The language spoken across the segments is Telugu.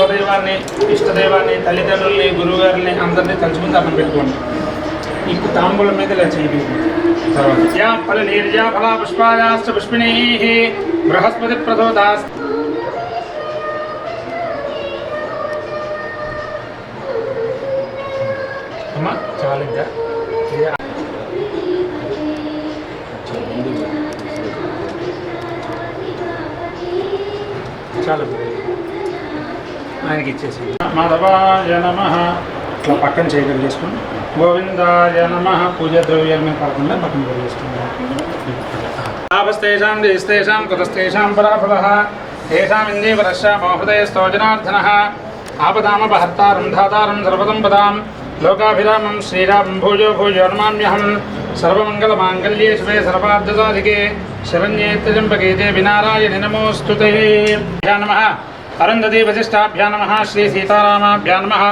కులదైవాన్ని ఇష్టదైవాన్ని తల్లిదండ్రుల్ని గురువుగారిని అందరినీ తలుచుకుని దండం పెట్టుకోండి. ఇప్పుడు తాంబూలం మీద ఇలా చేయండి. తర్వాత యా ఫల నీర్యా ఫలా పుష్పాయాశ్చ పుష్పిణీః బృహస్పతి ప్రచోదయాత్. అమ్మా చాలు ఇంకా చాలు ఆయనకి ఇచ్చేసి మాధవాయ నమః ఇట్లా పక్కన చేయగలిగేసుకుని గోవిందాయ నమః పూజా ద్రవ్యాల మీద పడకుండా పక్కన కలిగేసుకున్నాం. లాభస్తేషాం దేశేషాం కుతస్తేషాం పరాఫలః తేషాం ఇందీవరస్య మహృదయస్తోజనార్దనః ఆపదామపహర్తారం ధాతారం సర్వసంపదాం లోకాభిరామం శ్రీరామం భూజో భూజో నమామ్యహం సర్వమంగళమాంగళ్యే శివే సర్వార్థసాధికే శరణ్యే త్ర్యంబకే దేవి నారాయణి నమోస్తుతే. నమః అరుంధతీ వశిష్టాభ్యా నమః శ్రీ సీతారామాభ్యా నమః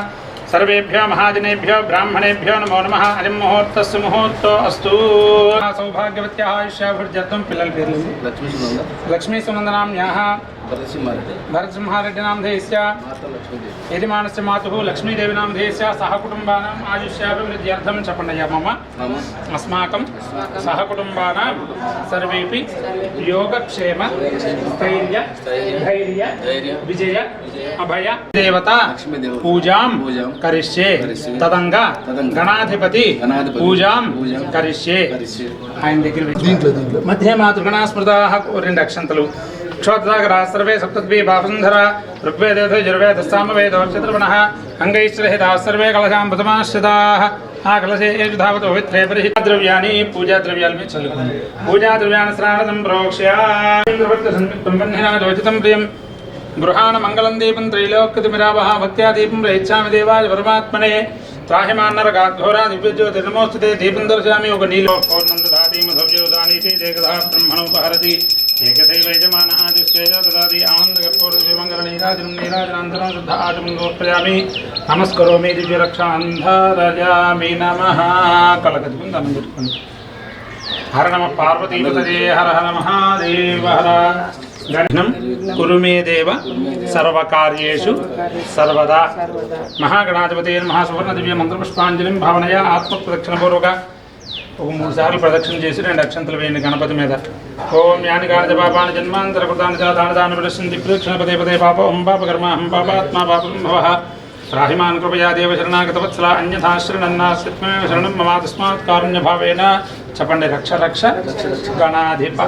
सर्वेभ्यो महाजनेभ्यो ब्राह्मणेभ्यो नमो नमः. अयं मुहूर्तस्य मुहूर्तो अस्तु. सौभाग्यवत्याः आयुष्याभिवृद्ध्यर्थं पिल्लल पेर्लु लक्ष्मी सुनंदनाम्याः भरतसिंहारेड्डी नामधेयस्य यजमानस्य मातुः लक्ष्मीदेवी नामधेयस्य सह कुटुम्बानाम् आयुष्याभिवृद्ध्यर्थं चपण्डया मम अस्माकं सह कुटुम्बानां सर्वेपि योगक्षेम स्थैर्य धैर्य विजय अभय देवता पूजां करिष्ये तदंगा गणाधिपति पूजां करिष्ये. ఆయన దగ్గర మధ్య మాతృగణా స్మృతాః రెండు అక్షంతలు क्षोत्रसागरा सर्वे सप्तद्वी बापसंधरा ऋग्वेदो यजुर्वेद सामवेदोर्चतुर्वणः अंगैश्चरहिताः सर्वे कलशाम्बुतमाश्रिताः. आ कलशे धावतो पवित्रे परिद्रव्यानि पूजा द्रव्याल में चलुकोंడి. पूजा द्रव्यानि स्नानं प्रोक्ष्य इंद्रवत्संयुक्तं बन्धना रोचितं प्रियं गृहाण मंगलं दीपं त्रैलोक्यतिमिरावः भक्त्या दीपं प्रयच्छामि देवाय परमात्मने त्राहिमान्नरगाघोरा दिव्यज्योतिर्नमोस्तुते. दीपं दर्शयामि योग नीलो पूर्णन्दधाति मधुर्योदानीति देकधा ब्रह्मणोपहरति एकदैव यजमानः आजुष्वेद ददाति आनन्दकर्पूरदिव्यमङ्गलनीराजनं नीराजनान्तरं शुद्ध आचमनं समर्पयामि. नमस्करोमि दिव्यरक्षान्धारयामि नमः. कलकत्कुं దండం పెట్టుకోండి. हर नमः पार्वतीपतये हर हर महादेव हर. गणनं कुरु मे देव सर्वकार्येषु सर्वदा. महागणाधिपतये नमः. सुवर्ण दिव्य मंत्रपुष्पांजलिं भावनया आत्मप्रदक्षिणपूर्वक ఒక 3 సార్లు ప్రదక్షిణ చేసి 2 అక్షంతలు వేయండి గణపతి మీద. ఓం యాని కాని పాపాని జన్మాంతర కృతాని దాన దాన ప్రదర్శింది ప్రదక్షిణ పదే పదే పాప ఓం పాపకర్మ హం పాపాత్మా పాపసంభవః. రాహిమాన్ కృపయా దేవ శరణాగతవత్సల అన్యథా శరణన్నాస్త్మే శరణం మమ తస్మాత్ కారుణ్యభావేన. చెప్పండి రక్ష రక్ష గణాధిప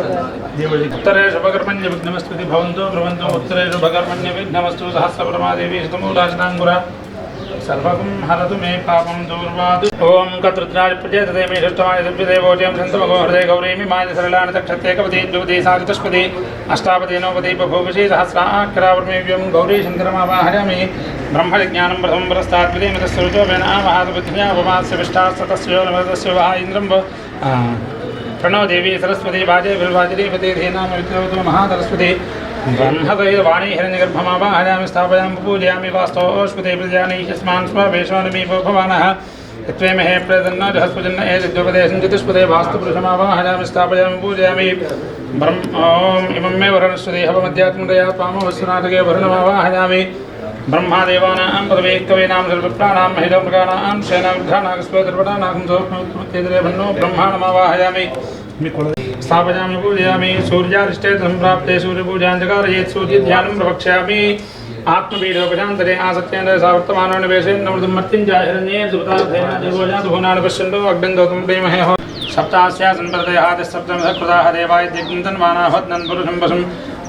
దేవుడి. ఉత్తరే శుభకర్మణ్య విఘ్నమస్తు భవంతో బ్రవంతో ఉత్తరే శుభకర్మణ్య విఘ్నమస్తు సహస్రప్రమాదేవి శతమూలాశనాంగుర सर्वगुं हरतु मे पापं दूर्वादु. ओम कत्रुद्राज प्रचेतते मे षष्ठमाय दिव्यदेवोजयं सन्तमगो हृदय गौरीमि माय सरलानतक्षत्रेकपति द्विपति साधितष्पति अष्टापति नवपति बभूवशी सहस्राक्षरावर्मेव्यं गौरी शङ्करमावाहयामि. ब्रह्मज्ञानं प्रथमं पुरस्ताद्विधीमतस्वरूपो वेन महादबुद्ध्या उपमास्य विष्टास्ततस्यो नमतस्यो वः इन्द्रं प्रणो देवी सरस्वती वाजे विर्वाजिनीपति धीनाम विद्योतो महासरस्वती. ब्रह्मदैवाणी हिरण्यगर्भमावाहयामि स्थापयामि पूजयामि वास्तवोष्पते प्रजानि यस्मान् स्ववेशोऽनमि भवानः यत्वेमहे प्रदन्न जहस्पजन्न एतद्योपदेशं चतुष्पदे वास्तुपुरुषमावाहयामि स्थापयामि पूजयामि. ब्रह्म ओम इमं मे वरणस्वते हवमध्यात्मदया पामवस्सुनाटके वरुणमावाहयामि. ब्रह्मादेवानां पदवे कवीनां सर्वप्राणां महिलोमृगाणां शयनाग्रहाणागस्वदर्पणानागं सोऽप्नुत्तेदरे भन्नो ब्रह्माणमावाहयामि. स्थापयामि पूजयामि. सूर्याधिष्ठे सम्प्राप्ते सूर्यपूजां जकारयेत् सूर्यध्यानं प्रवक्ष्यामि. आत्मवीरोपशान्तरे आसत्येन्द्र सावर्तमानो निवेशेन्द्रमृतं मर्त्युञ्जाहिरण्ये सुभतार्थेन देवोजातु भुवनानि पश्यन्तो अग्निन्दोतं प्रेमहे हो. सप्तास्यासन् प्रदयाः सप्तमसकृताः देवायज्ञं तन्वानाहवत्नन् पुरुषं वसुं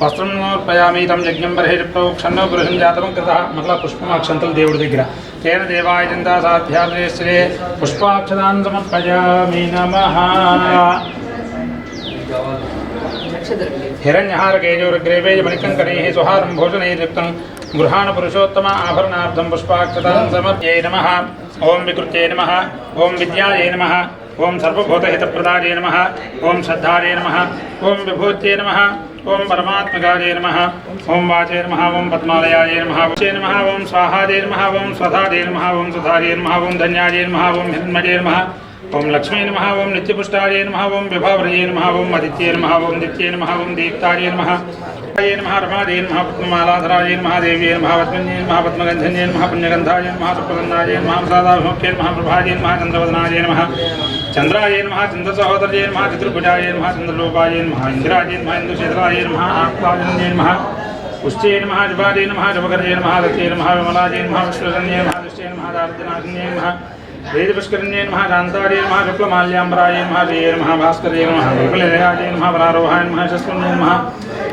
वस्त्रं समर्पयामि. तं यज्ञं बर्हिः प्रोक्षन्नो पुरुषं जातं कृतः. मतलब पुष्पमाक्षन्तल దేవుడి దగ్గర तेन देवाय चिन्ता साध्याश्रे पुष्पाक्षतान् समर्पयामि. नमः. हिरण्यहारकेजोरग्रेवेज मणिकङ्कणैः सुहारं भोजनैर्युक्तं गृहाण पुरुषोत्तम आभरणार्थं पुष्पाक्षतान् समर्पये. नमः. ओं विकृत्यै नमः. ओं विद्यायै नमः. ओं सर्वभूतहितप्रदायै नमः. ओं श्रद्धायै नमः. ओं विभूत्यै नमः. ओं परमात्मकायै नमः. ओं वाचे नमः. ओं पद्मालयाय नमः. वचे नमः. ओं स्वाहायै नमः. ओं स्वधायै नमः. ओं सुधायै नमः. ओं धन्यायै नमः. ओं हिरण्मये नमः. ओम लक्ष्मी नमः ओम नित्यपुष्टाय नमः ओम विभावरये नमः ओम आदित्ये नमः ओम दित्ये नमः ओम दीप्ताय नमः नमः रमादे नमः पद्ममालाधराय नमः देव्ये नमः पद्मन्ये नमः पद्मगन्धन्ये नमः पुण्यगन्धाय नमः सुप्रसन्नाय नमः प्रसादाभिमुख्ये नमः प्रभाये नमः चन्द्रवदनाय नमः चन्द्राय नमः चन्द्रसहोदर्ये नमः चतुर्भुजाय नमः चन्द्रलोपाय नमः इन्द्राय नमः इन्दुशेखराय नमः आप्ताजन्ये नमः पुष्टे नमः जुबादे नमः जुबकर्ये नमः दत्ते नमः विमलाय नमः विश्वजन्ये नमः दुष्टे नमः दारिद्र्यनाशन्ये नमः वेदपुष्करण्ये नमः कान्तार्ये नमः शुक्लमाल्याम्बराय नमः जये नमः भास्कर्ये नमः विपुलदेहाय नमः वरारोहाय नमः शस्वन्ये नमः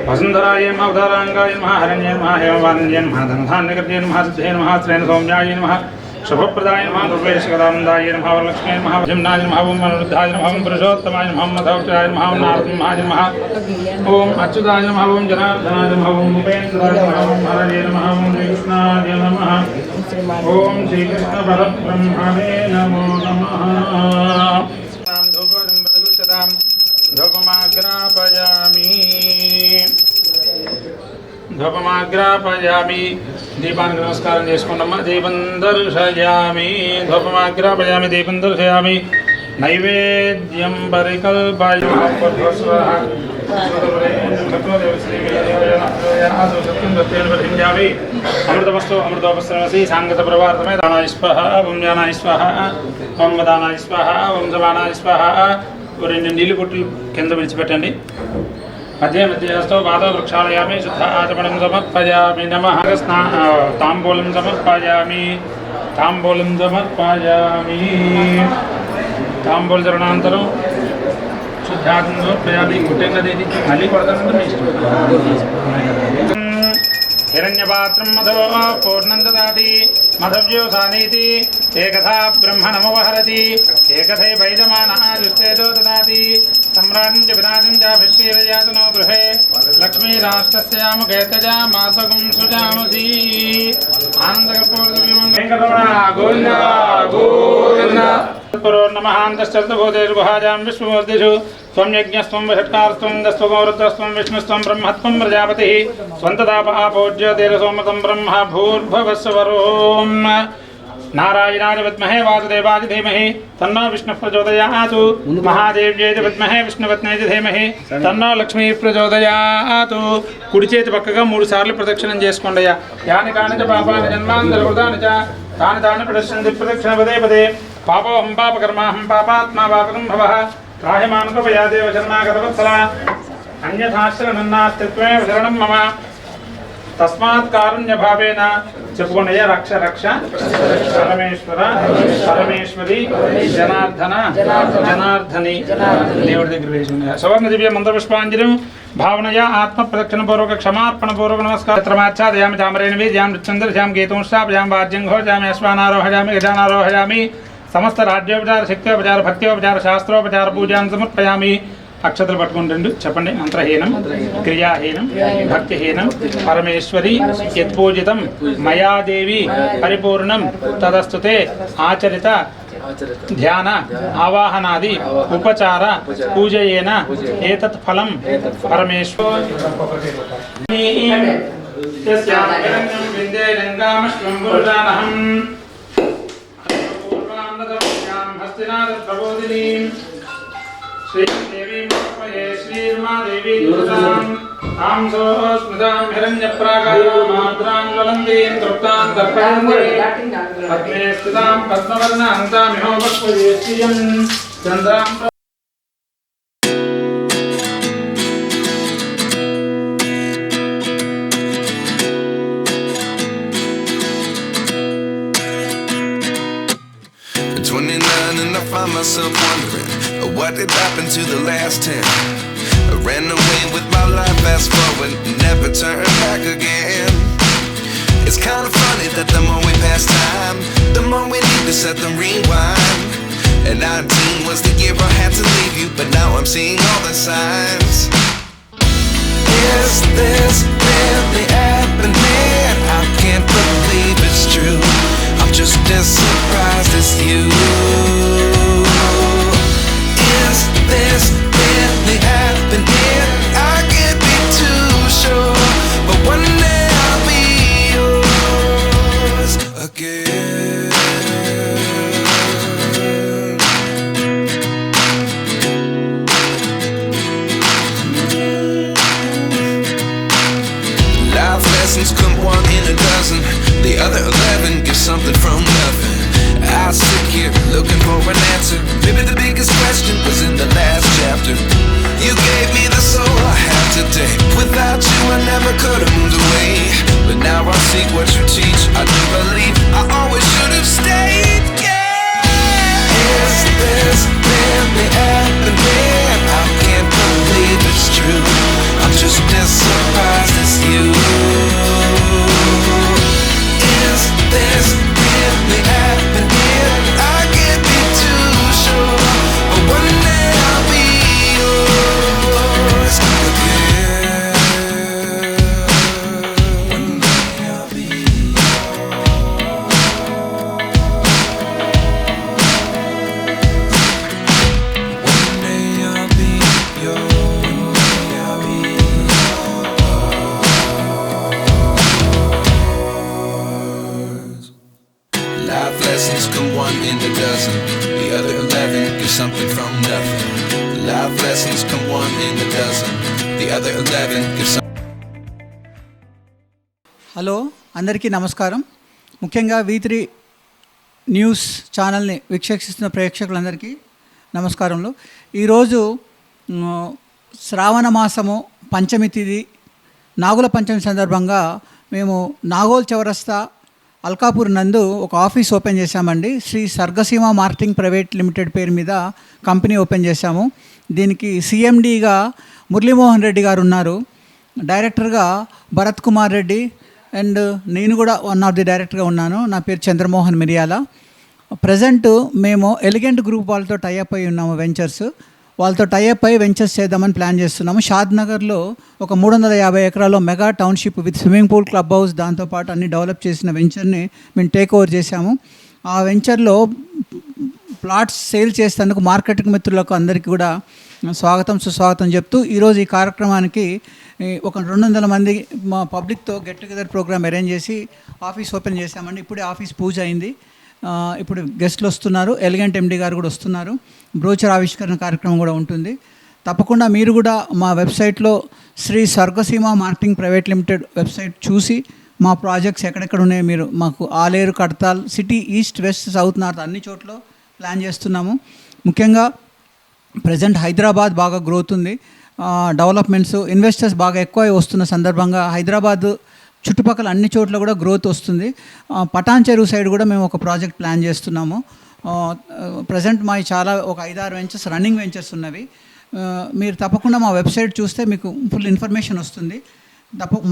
वसुन्धराय नमः उदाराङ्गाय नमः हरण्ये नमः हेमवान्ये नमः धनधान्यकृत्ये नमः सिद्धे नमः श्रेण सौम्याय नमः शुभप्रदाय नमः दुर्वेशकदानन्दाय नमः वरलक्ष्मी नमः जिम्नाय नमः ओम अनिरुद्धाय नमः ओम पुरुषोत्तमाय नमः ओम मधोक्षराय नमः ओम नारसिंहाय नमः ओम अच्युताय नमः ओम जनार्दनाय नमः ओम उपेन्द्राय नमः ओम हरये नमः ओम कृष्णाय नमः ओम श्रीकृष्ण परब्रह्मणे नमो नमः ధూపమాగ్రాపయామి దీపానికి నమస్కారం చేసుకున్నమ్మా దీపం దర్శయామి ధూపమాగ్రాపయామి దీపం దర్శయామి నైవేద్యం పరికల్పయామి అమృతమస్తు అమృతోపశ్రమసి సాంగత ప్రవార్తమే దానాయ స్వాహ ఓం జ్ఞానాయ స్వాహ ఓం వదానాయ స్వాహ ఓం సమానాయ స్వాహ రెండు నీళ్ళు బొట్టులు కింద విడిచిపెట్టండి मध्ये मध्यस्थो पादवृक्षालयामि शुद्ध आचमनं समर्पयामि नमः ताम्बूलं समर्पयामि ताम्बूलचरणानन्तरं शुद्धार्थं समर्पयामि कुटेङ्गदेति मल्ली कोडतानंటే हिरण्यपात्रं मधो पूर्णं ददाति मधव्यो सानीति एकथा ब्रह्मणमुपहरति एकथे वैजमानः दुष्टेजो ददाति सम्राजं च विराजं च भिक्षीरयातनो गृहे लक्ष्मीराष्ट्रस्य मुखे त्यजामासगुं सुजामसि आनन्दकर्पूरदीपं गोविन्द गोविन्द नमःन्तश्चर्तभूतेर्गुहाजां विश्वमूर्तिषु त्वं यज्ञस्त्वं वषट्कारस्त्वं दस्त्वं रुद्रस्त्वं विष्णुस्त्वं ब्रह्मत्वं प्रजापतिः स्वन्तदापपूज्य तेरसोमतं ब्रह्म भूर्भुवस्वरों नारायणाय विद्महे वासुदेवाय धीमहि तन्नो विष्णुः प्रचोदयात् महादेव्यै च विद्महे विष्णुपत्न्यै च धीमहि तन्नो लक्ष्मी प्रचोदयात् కుడి చేతి పక్కగా 3 సార్లు ప్రదక్షిణం చేసుకోండి యాని కాని చ పాపాని జన్మాంతరకృతాని చ తాని తాని ప్రదక్షిణంతి ప్రదక్షిణ పదే పదే పాపోహం పాపకర్మాహం పాపాత్మా పాపకం భవః త్రాహిమానుకపయా దేవ శరణాగతవత్సల అన్యథాశ్రమన్నాస్తిత్వమే శరణం మమ తస్మాత్ కారుణ్య భావేన చెప్పుకోండి రక్ష రక్ష పరమేశ్వర పరమేశ్వరి జనార్దన జనార్దని దేవుడి దగ్గర వేసి సువర్ణ దివ్య మంత్రపుష్పాంజలిం భావనయా ఆత్మ ప్రదక్షిణ పూర్వక క్షమార్పణ పూర్వక నమస్కారమాచ్ఛాదయామి తామరేణ వీజ్యాం నృత్యందర్శ్యాం గీతంశ్రాపయాం వాద్యం ఘోషయామి అశ్వానారోహయామి గజానారోహయామి సమస్త రాజ్యోపచార శక్త్యోపచార భక్త్యోపచార శాస్త్రోపచార పూజాన్ సమర్పయామి అక్షతలు పట్టుకుంటండు చెప్పండి మంత్రహీనం క్రియాహీనం భక్తిహీనం పరమేశ్వరి యత్పూజితం మయాదేవి పరిపూర్ణం తదస్తుతే ఆచరిత ధ్యాన ఆవాహనాది ఉపచార పూజయేన ఏతత్ ఫలం పరమేశ్వర श्रीदेवी महोपये श्रीर्मादेवी दुर्गां तां स्मृतां हिरण्यप्राकारां मात्रां ज्वलन्तीं तृप्तां दर्पयन्ति पद्मे स्थितां पद्मवर्णां तामिहोपये श्रियं चन्द्रां myself wondering what did happen to the last 10. I ran away with my life, fast forward, never turn back again. It's kind of funny that the more we pass time, the more we need to set the rewind. And 19 was the year I had to leave you, but now I'm seeing all the signs. Is this really happening? I can't believe it's true. I'm just as surprised as you. Is this really happening? I can't be too sure, but one day I'll be yours again. lessons come one in a dozen. The other 11 give something from nothing. I sit here looking for an answer. Maybe the biggest question was in the last chapter. You gave me the soul I have today. Without you I never could have moved away. But now I seek what you teach. I do believe I always should have stayed. Yeah. Is this really happening? I can't believe it's true. I'm just as surprised as you. Is this really happening? I can't be too sure, but one day I'll be yours again. One day I'll be life lessons come one in a dozen. The other 11 give something from nothing. Life lessons come one in a dozen. The other 11 give something. Hello అందరికీ నమస్కారం. ముఖ్యంగా V3 న్యూస్ ఛానల్ని వీక్షిస్తున్న ప్రేక్షకులందరికీ నమస్కారములు. ఈరోజు శ్రావణ మాసము పంచమి తిథి నాగుల పంచమి సందర్భంగా మేము నాగోల్ చౌరస్తా అల్కాపూర్ నందు ఒక ఆఫీస్ ఓపెన్ చేశామండి. Shri Swargaseema marketing private limited పేరు మీద కంపెనీ ఓపెన్ చేశాము. దీనికి CMDగా మురళీమోహన్ రెడ్డి గారు ఉన్నారు, డైరెక్టర్గా భరత్ కుమార్ రెడ్డి, అండ్ నేను కూడా వన్ ఆఫ్ ది డైరెక్టర్గా ఉన్నాను. నా పేరు చంద్రమోహన్ మిరియాల. ప్రజెంట్ మేము ఎలిగెంట్ గ్రూప్ వాళ్ళతో టైఅప్ అయి ఉన్నాము. వాళ్ళతో టైఅప్ అయి వెంచర్స్ చేద్దామని ప్లాన్ చేస్తున్నాము. షాద్ నగర్లో ఒక 350 ఎకరాల్లో mega township with swimming pool, club house, దాంతోపాటు అన్ని డెవలప్ చేసిన వెంచర్ని మేము టేక్ ఓవర్ చేశాము. ఆ వెంచర్లో ప్లాట్స్ సేల్ చేసేందుకు మార్కెటింగ్ మిత్రులకు అందరికీ కూడా స్వాగతం సుస్వాగతం చెప్తూ ఈరోజు ఈ కార్యక్రమానికి ఒక 200 మంది మా పబ్లిక్తో గెట్ టుగెదర్ ప్రోగ్రామ్ అరేంజ్ చేసి ఆఫీస్ ఓపెన్ చేశామండి. ఇప్పుడే ఆఫీస్ పూజ అయింది. ఇప్పుడు గెస్ట్లు వస్తున్నారు, ఎలిగెంట్ MD గారు కూడా వస్తున్నారు. బ్రోచర్ ఆవిష్కరణ కార్యక్రమం కూడా ఉంటుంది. తప్పకుండా మీరు కూడా మా వెబ్సైట్లో Sri Swargaseema marketing private limited website చూసి మా ప్రాజెక్ట్స్ ఎక్కడెక్కడ ఉన్నాయో మీరు మాకు Aleru, Kadthal, city, east, west, south, north అన్ని చోట్ల ప్లాన్ చేస్తున్నాము. ముఖ్యంగా ప్రజెంట్ హైదరాబాద్ బాగా గ్రోత్ ఉంది. డెవలప్మెంట్స్, ఇన్వెస్టర్స్ బాగా ఎక్కువ వస్తున్న సందర్భంగా హైదరాబాద్ చుట్టుపక్కల అన్ని చోట్ల కూడా గ్రోత్ వస్తుంది. పటాన్ చెరువు సైడ్ కూడా మేము ఒక ప్రాజెక్ట్ ప్లాన్ చేస్తున్నాము. ప్రజెంట్ మా చాలా ఒక 5-6 వెంచర్స్ రన్నింగ్ వెంచర్స్ ఉన్నవి. మీరు తప్పకుండా మా వెబ్సైట్ చూస్తే మీకు ఫుల్ ఇన్ఫర్మేషన్ వస్తుంది.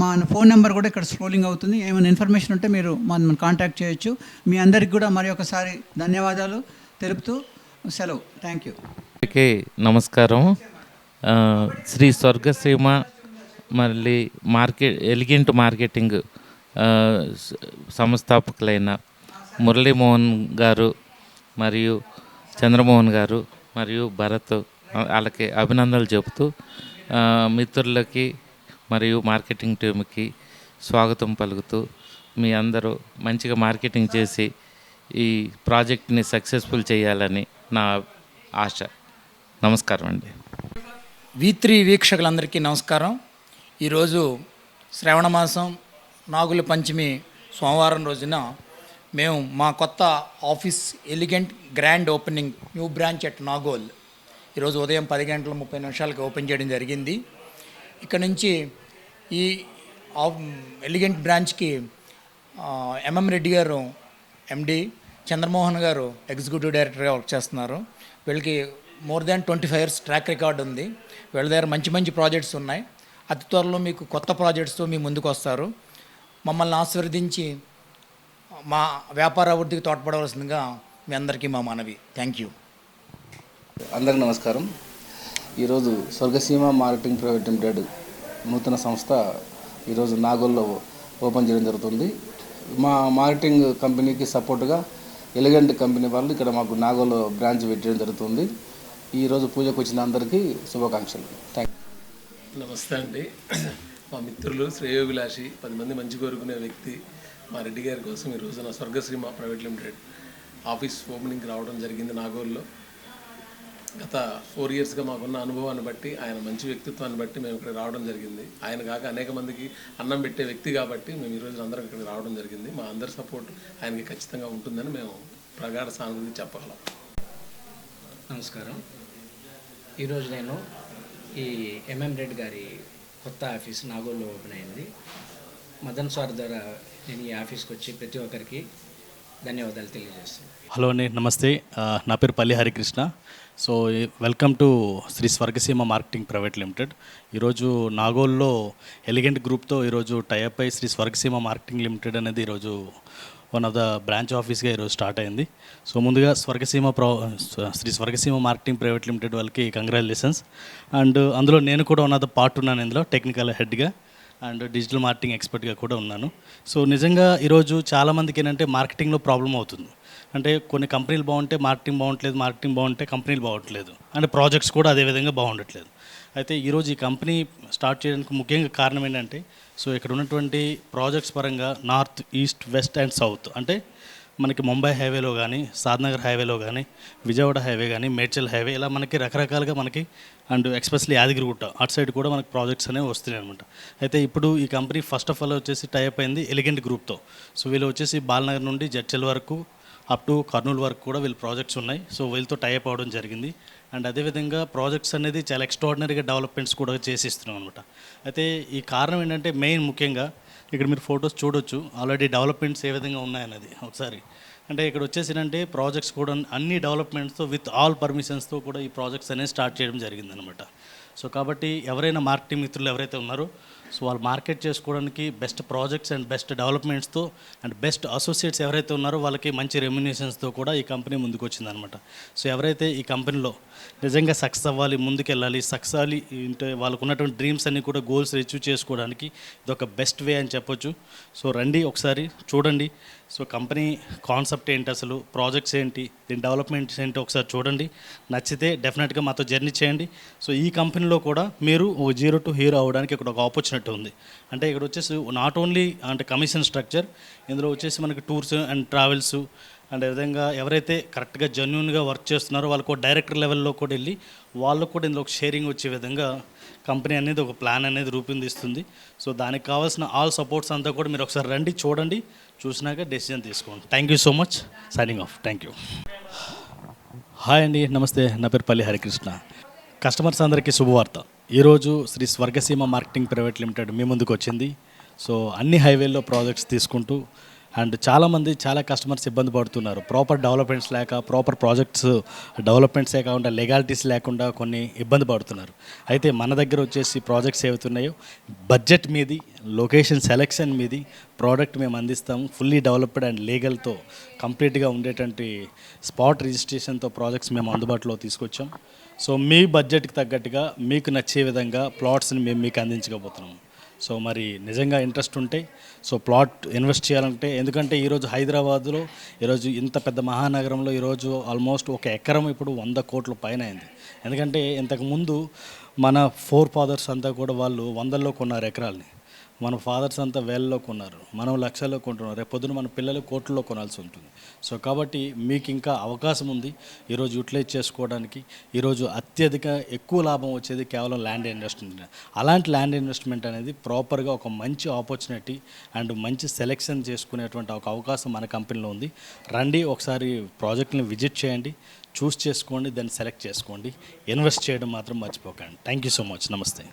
మా ఫోన్ నెంబర్ కూడా ఇక్కడ స్క్రోలింగ్ అవుతుంది. ఏమైనా ఇన్ఫర్మేషన్ ఉంటే మీరు మనం కాంటాక్ట్ చేయొచ్చు. మీ అందరికి కూడా మరి ఒకసారి ధన్యవాదాలు తెలుపుతూ సెలవు. Thank you. అందరికీ నమస్కారం. శ్రీ స్వర్గసీమ మళ్ళీ ఎలిగెంట్ మార్కెటింగ్ సంస్థాపకులైన మురళీమోహన్ గారు మరియు చంద్రమోహన్ గారు మరియు భరత్ వాళ్ళకి అభినందనలు చెబుతూ మిత్రులకి మరియు మార్కెటింగ్ టీమ్కి స్వాగతం పలుకుతూ మీ అందరూ మంచిగా మార్కెటింగ్ చేసి ఈ ప్రాజెక్ట్ని సక్సెస్ఫుల్ చేయాలని నా ఆశ. నమస్కారం అండి. V3 వీక్షకులందరికీ నమస్కారం. ఈరోజు శ్రావణ మాసం నాగుల పంచమి సోమవారం రోజున మేము మా కొత్త office elegant grand opening new branch at Nagole ఈరోజు ఉదయం 10:30 ఓపెన్ చేయడం జరిగింది. ఇక్కడ నుంచి ఈ ఎలిగెంట్ బ్రాంచ్కి MM రెడ్డి గారు MD, చంద్రమోహన్ గారు ఎగ్జిక్యూటివ్ డైరెక్టర్గా వర్క్ చేస్తున్నారు. వీళ్ళకి more than 25 years track record ఉంది. వీళ్ళ దగ్గర మంచి మంచి ప్రాజెక్ట్స్ ఉన్నాయి. అతి త్వరలో మీకు కొత్త ప్రాజెక్ట్స్తో మీ ముందుకు వస్తారు. మమ్మల్ని ఆశీర్వదించి మా వ్యాపార అభివృద్ధికి తోడ్పడవలసిందిగా మీ అందరికీ మా మనవి. Thank you. అందరికీ నమస్కారం. ఈరోజు స్వర్గసీమ మార్కెటింగ్ ప్రైవేట్ లిమిటెడ్ నూతన సంస్థ ఈరోజు నాగోల్లో ఓపెన్ చేయడం జరుగుతుంది. మా మార్కెటింగ్ కంపెనీకి సపోర్టుగా ఎలిగెంట్ కంపెనీ వాళ్ళు ఇక్కడ మాకు నాగోల్లో బ్రాంచ్ పెట్టడం జరుగుతుంది. ఈరోజు పూజకు వచ్చిన అందరికీ శుభాకాంక్షలు. Thank you. నమస్తే అండి. మా మిత్రులు శ్రేయోభిలాషి 10 మంది మంచి కోరుకునే వ్యక్తి మా రెడ్డి గారి కోసం ఈరోజు నా స్వర్గశ్రీమ ప్రైవేట్ లిమిటెడ్ ఆఫీస్ ఓపెనింగ్కి రావడం జరిగింది నాగోల్లో. గత 4 ఇయర్స్గా మాకున్న అనుభవాన్ని బట్టి, ఆయన మంచి వ్యక్తిత్వాన్ని బట్టి మేము ఇక్కడ రావడం జరిగింది. ఆయన కాక అనేక మందికి అన్నం పెట్టే వ్యక్తి కాబట్టి మేము ఈరోజు అందరం ఇక్కడికి రావడం జరిగింది. మా అందరి సపోర్ట్ ఆయనకి ఖచ్చితంగా ఉంటుందని మేము ప్రగాఢ సానుభూతి చెప్పగలం. నమస్కారం. ఈరోజు నేను ఈ ఎంఎం రెడ్డి గారి కొత్త ఆఫీస్ నాగోల్లో ఓపెన్ అయింది. మదన్ సార్ ద్వారా నేను ఈ ఆఫీస్కి వచ్చి ప్రతి ఒక్కరికి ధన్యవాదాలు తెలియజేస్తున్నాను. హలో అండి, నమస్తే. నా పేరు Palli Harikrishna. So welcome to Sri Swargaseema marketing private limited. ఈరోజు నాగోల్లో ఎలిగెంట్ గ్రూప్తో ఈరోజు టైఅప్ అయి శ్రీ స్వర్గసీమ మార్కెటింగ్ లిమిటెడ్ అనేది ఈరోజు వన్ ఆఫ్ ద బ్రాంచ్ ఆఫీస్గా ఈరోజు స్టార్ట్ అయింది. సో ముందుగా Shri Swargaseema marketing private limited వాళ్ళకి కంగ్రాచులేషన్స్. అండ్ అందులో నేను కూడా వన్ ఆఫ్ ద పార్ట్ ఉన్నాను, ఇందులో టెక్నికల్ హెడ్గా అండ్ డిజిటల్ మార్కెటింగ్ ఎక్స్పర్ట్గా కూడా ఉన్నాను. సో నిజంగా ఈరోజు చాలామందికి ఏంటంటే మార్కెటింగ్లో ప్రాబ్లం అవుతుంది. అంటే కొన్ని కంపెనీలు బాగుంటే మార్కెటింగ్ బాగుంటలేదు, మార్కెటింగ్ బాగుంటే కంపెనీలు బాగుంటలేదు, అంటే ప్రాజెక్ట్స్ కూడా అదేవిధంగా బాగుండట్లేదు. అయితే ఈరోజు ఈ కంపెనీ స్టార్ట్ చేయడానికి ముఖ్యంగా కారణం ఏంటంటే, సో ఇక్కడ ఉన్నటువంటి ప్రాజెక్ట్స్ పరంగా north, east, west and south, అంటే మనకి ముంబై హైవేలో కానీ, సాద్నగర్ హైవేలో కానీ, విజయవాడ హైవే కానీ, మేడ్చల్ హైవే, ఇలా మనకి రకరకాలుగా మనకి అండ్ ఎక్స్పెషల్లీ యాదగిరిగుట్ట అటు సైడ్ కూడా మనకి ప్రాజెక్ట్స్ అనేవి వస్తున్నాయి అనమాట. అయితే ఇప్పుడు ఈ కంపెనీ ఫస్ట్ ఆఫ్ ఆల్ వచ్చేసి టైఅప్ అయింది ఎలిగెంట్ గ్రూప్తో. సో వీళ్ళు వచ్చేసి బాలనగర్ నుండి జడ్చల్ వరకు అప్ టు కర్నూలు వరకు కూడా వీళ్ళు ప్రాజెక్ట్స్ ఉన్నాయి. సో వీళ్ళతో టైఅప్ అవ్వడం జరిగింది. అండ్ అదేవిధంగా ప్రాజెక్ట్స్ అనేది చాలా ఎక్స్ట్రాడినరీగా డెవలప్మెంట్స్ కూడా చేసిస్తున్నాం అనమాట. అయితే ఈ కారణం ఏంటంటే మెయిన్ ముఖ్యంగా ఇక్కడ మీరు ఫొటోస్ చూడొచ్చు, ఆల్రెడీ డెవలప్మెంట్స్ ఏ విధంగా ఉన్నాయన్నది ఒకసారి. అంటే ఇక్కడ వచ్చేసిందంటే ప్రాజెక్ట్స్ కూడా అన్ని డెవలప్మెంట్స్తో విత్ ఆల్ పర్మిషన్స్తో కూడా ఈ ప్రాజెక్ట్స్ అనేది స్టార్ట్ చేయడం జరిగిందనమాట. సో కాబట్టి ఎవరైనా మార్కెటింగ్ మిత్రులు ఎవరైతే ఉన్నారో, సో వాళ్ళు మార్కెట్ చేసుకోవడానికి బెస్ట్ ప్రాజెక్ట్స్ అండ్ బెస్ట్ డెవలప్మెంట్స్తో అండ్ బెస్ట్ అసోసియేట్స్ ఎవరైతే ఉన్నారో వాళ్ళకి మంచి రెమ్యునేషన్స్తో కూడా ఈ కంపెనీ ముందుకు వచ్చిందనమాట. సో ఎవరైతే ఈ కంపెనీలో నిజంగా సక్సెస్ అవ్వాలి, ముందుకెళ్ళాలి, సక్సెస్ అవ్వాలి, అంటే వాళ్ళకు ఉన్నటువంటి డ్రీమ్స్ అన్నీ కూడా గోల్స్ అచీవ్ చేసుకోవడానికి ఇది ఒక బెస్ట్ వే అని చెప్పొచ్చు. సో రండి ఒకసారి చూడండి. సో కంపెనీ కాన్సెప్ట్ ఏంటి, అసలు ప్రాజెక్ట్స్ ఏంటి, దీని డెవలప్మెంట్స్ ఏంటి ఒకసారి చూడండి. నచ్చితే డెఫినెట్గా మాతో జర్నీ చేయండి. సో ఈ కంపెనీలో కూడా మీరు ఒక 0 to హీరో అవ్వడానికి ఇక్కడ ఒక ఆపర్చునిటీ ఉంది. అంటే ఇక్కడ వచ్చేసి నాట్ ఓన్లీ అంటే కమిషన్ స్ట్రక్చర్, ఇందులో వచ్చేసి మనకి టూర్స్ అండ్ ట్రావెల్స్ అండ్ విధంగా ఎవరైతే కరెక్ట్గా జెన్యూన్గా వర్క్ చేస్తున్నారో వాళ్ళకు డైరెక్టర్ లెవెల్లో కూడా వెళ్ళి వాళ్ళకు కూడా ఇందులో ఒక షేరింగ్ వచ్చే విధంగా కంపెనీ అనేది ఒక ప్లాన్ అనేది రూపొందిస్తుంది. సో దానికి కావాల్సిన ఆల్ సపోర్ట్స్ అంతా కూడా మీరు ఒకసారి రండి, చూడండి, చూసినాక డెసిజన్ తీసుకోండి. Thank you so much. Signing off. Thank you. Hi అండి, నమస్తే. నా పేరు పల్లి హరికృష్ణ. కస్టమర్స్ అందరికీ శుభవార్త. ఈరోజు Shri Swargaseema marketing private limited మీ ముందుకు వచ్చింది. సో అన్ని హైవేల్లో ప్రాజెక్ట్స్ తీసుకుంటూ అండ్ చాలామంది చాలా కస్టమర్స్ ఇబ్బంది పడుతున్నారు. ప్రాపర్ డెవలప్మెంట్స్ లేక, ప్రాపర్ ప్రాజెక్ట్స్ డెవలప్మెంట్సే కాకుండా లెగాలిటీస్ లేకుండా కొన్ని ఇబ్బంది పడుతున్నారు. అయితే మన దగ్గర వచ్చేసి ప్రాజెక్ట్స్ ఏవైతున్నాయో బడ్జెట్ మీది, లొకేషన్ సెలెక్షన్ మీది ప్రోడక్ట్ మేము అందిస్తాము. ఫుల్లీ డెవలప్డ్ అండ్ లీగల్తో కంప్లీట్గా ఉండేటువంటి స్పాట్ రిజిస్ట్రేషన్తో ప్రాజెక్ట్స్ మేము అందుబాటులో తీసుకొచ్చాం. సో మీ బడ్జెట్కి తగ్గట్టుగా మీకు నచ్చే విధంగా ప్లాట్స్ని మేము మీకు అందించకపోతున్నాము. సో మరి నిజంగా ఇంట్రెస్ట్ ఉంటే సో ప్లాట్ ఇన్వెస్ట్ చేయాలంటే, ఎందుకంటే ఈరోజు హైదరాబాద్లో ఈరోజు ఇంత పెద్ద మహానగరంలో ఈరోజు ఆల్మోస్ట్ ఒక ఎకరం ఇప్పుడు 100 కోట్ల పైన అయింది. ఎందుకంటే ఇంతకుముందు మన ఫోర్ ఫాదర్స్ అంతా కూడా వాళ్ళు 100లో కొన్నారు ఎకరాలని, మన ఫాదర్స్ అంతా వేలలో కొన్నారు, మనం లక్షల్లో కొంటున్నారు, రేపు పొద్దున మన పిల్లలు కోట్లలో కొనాల్సి ఉంటుంది. సో కాబట్టి మీకు ఇంకా అవకాశం ఉంది ఈరోజు యూటిలైజ్ చేసుకోవడానికి. ఈరోజు అత్యధిక ఎక్కువ లాభం వచ్చేది కేవలం ల్యాండ్ ఇన్వెస్ట్మెంట్. అలాంటి ల్యాండ్ ఇన్వెస్ట్మెంట్ అనేది ప్రాపర్గా ఒక మంచి ఆపర్చునిటీ అండ్ మంచి సెలెక్షన్ చేసుకునేటువంటి ఒక అవకాశం మన కంపెనీలో ఉంది. రండి, ఒకసారి ప్రాజెక్ట్ని విజిట్ చేయండి, చూస్ చేసుకోండి, దాన్ని సెలెక్ట్ చేసుకోండి. ఇన్వెస్ట్ చేయడం మాత్రం మర్చిపోకండి. Thank you so much. నమస్తే.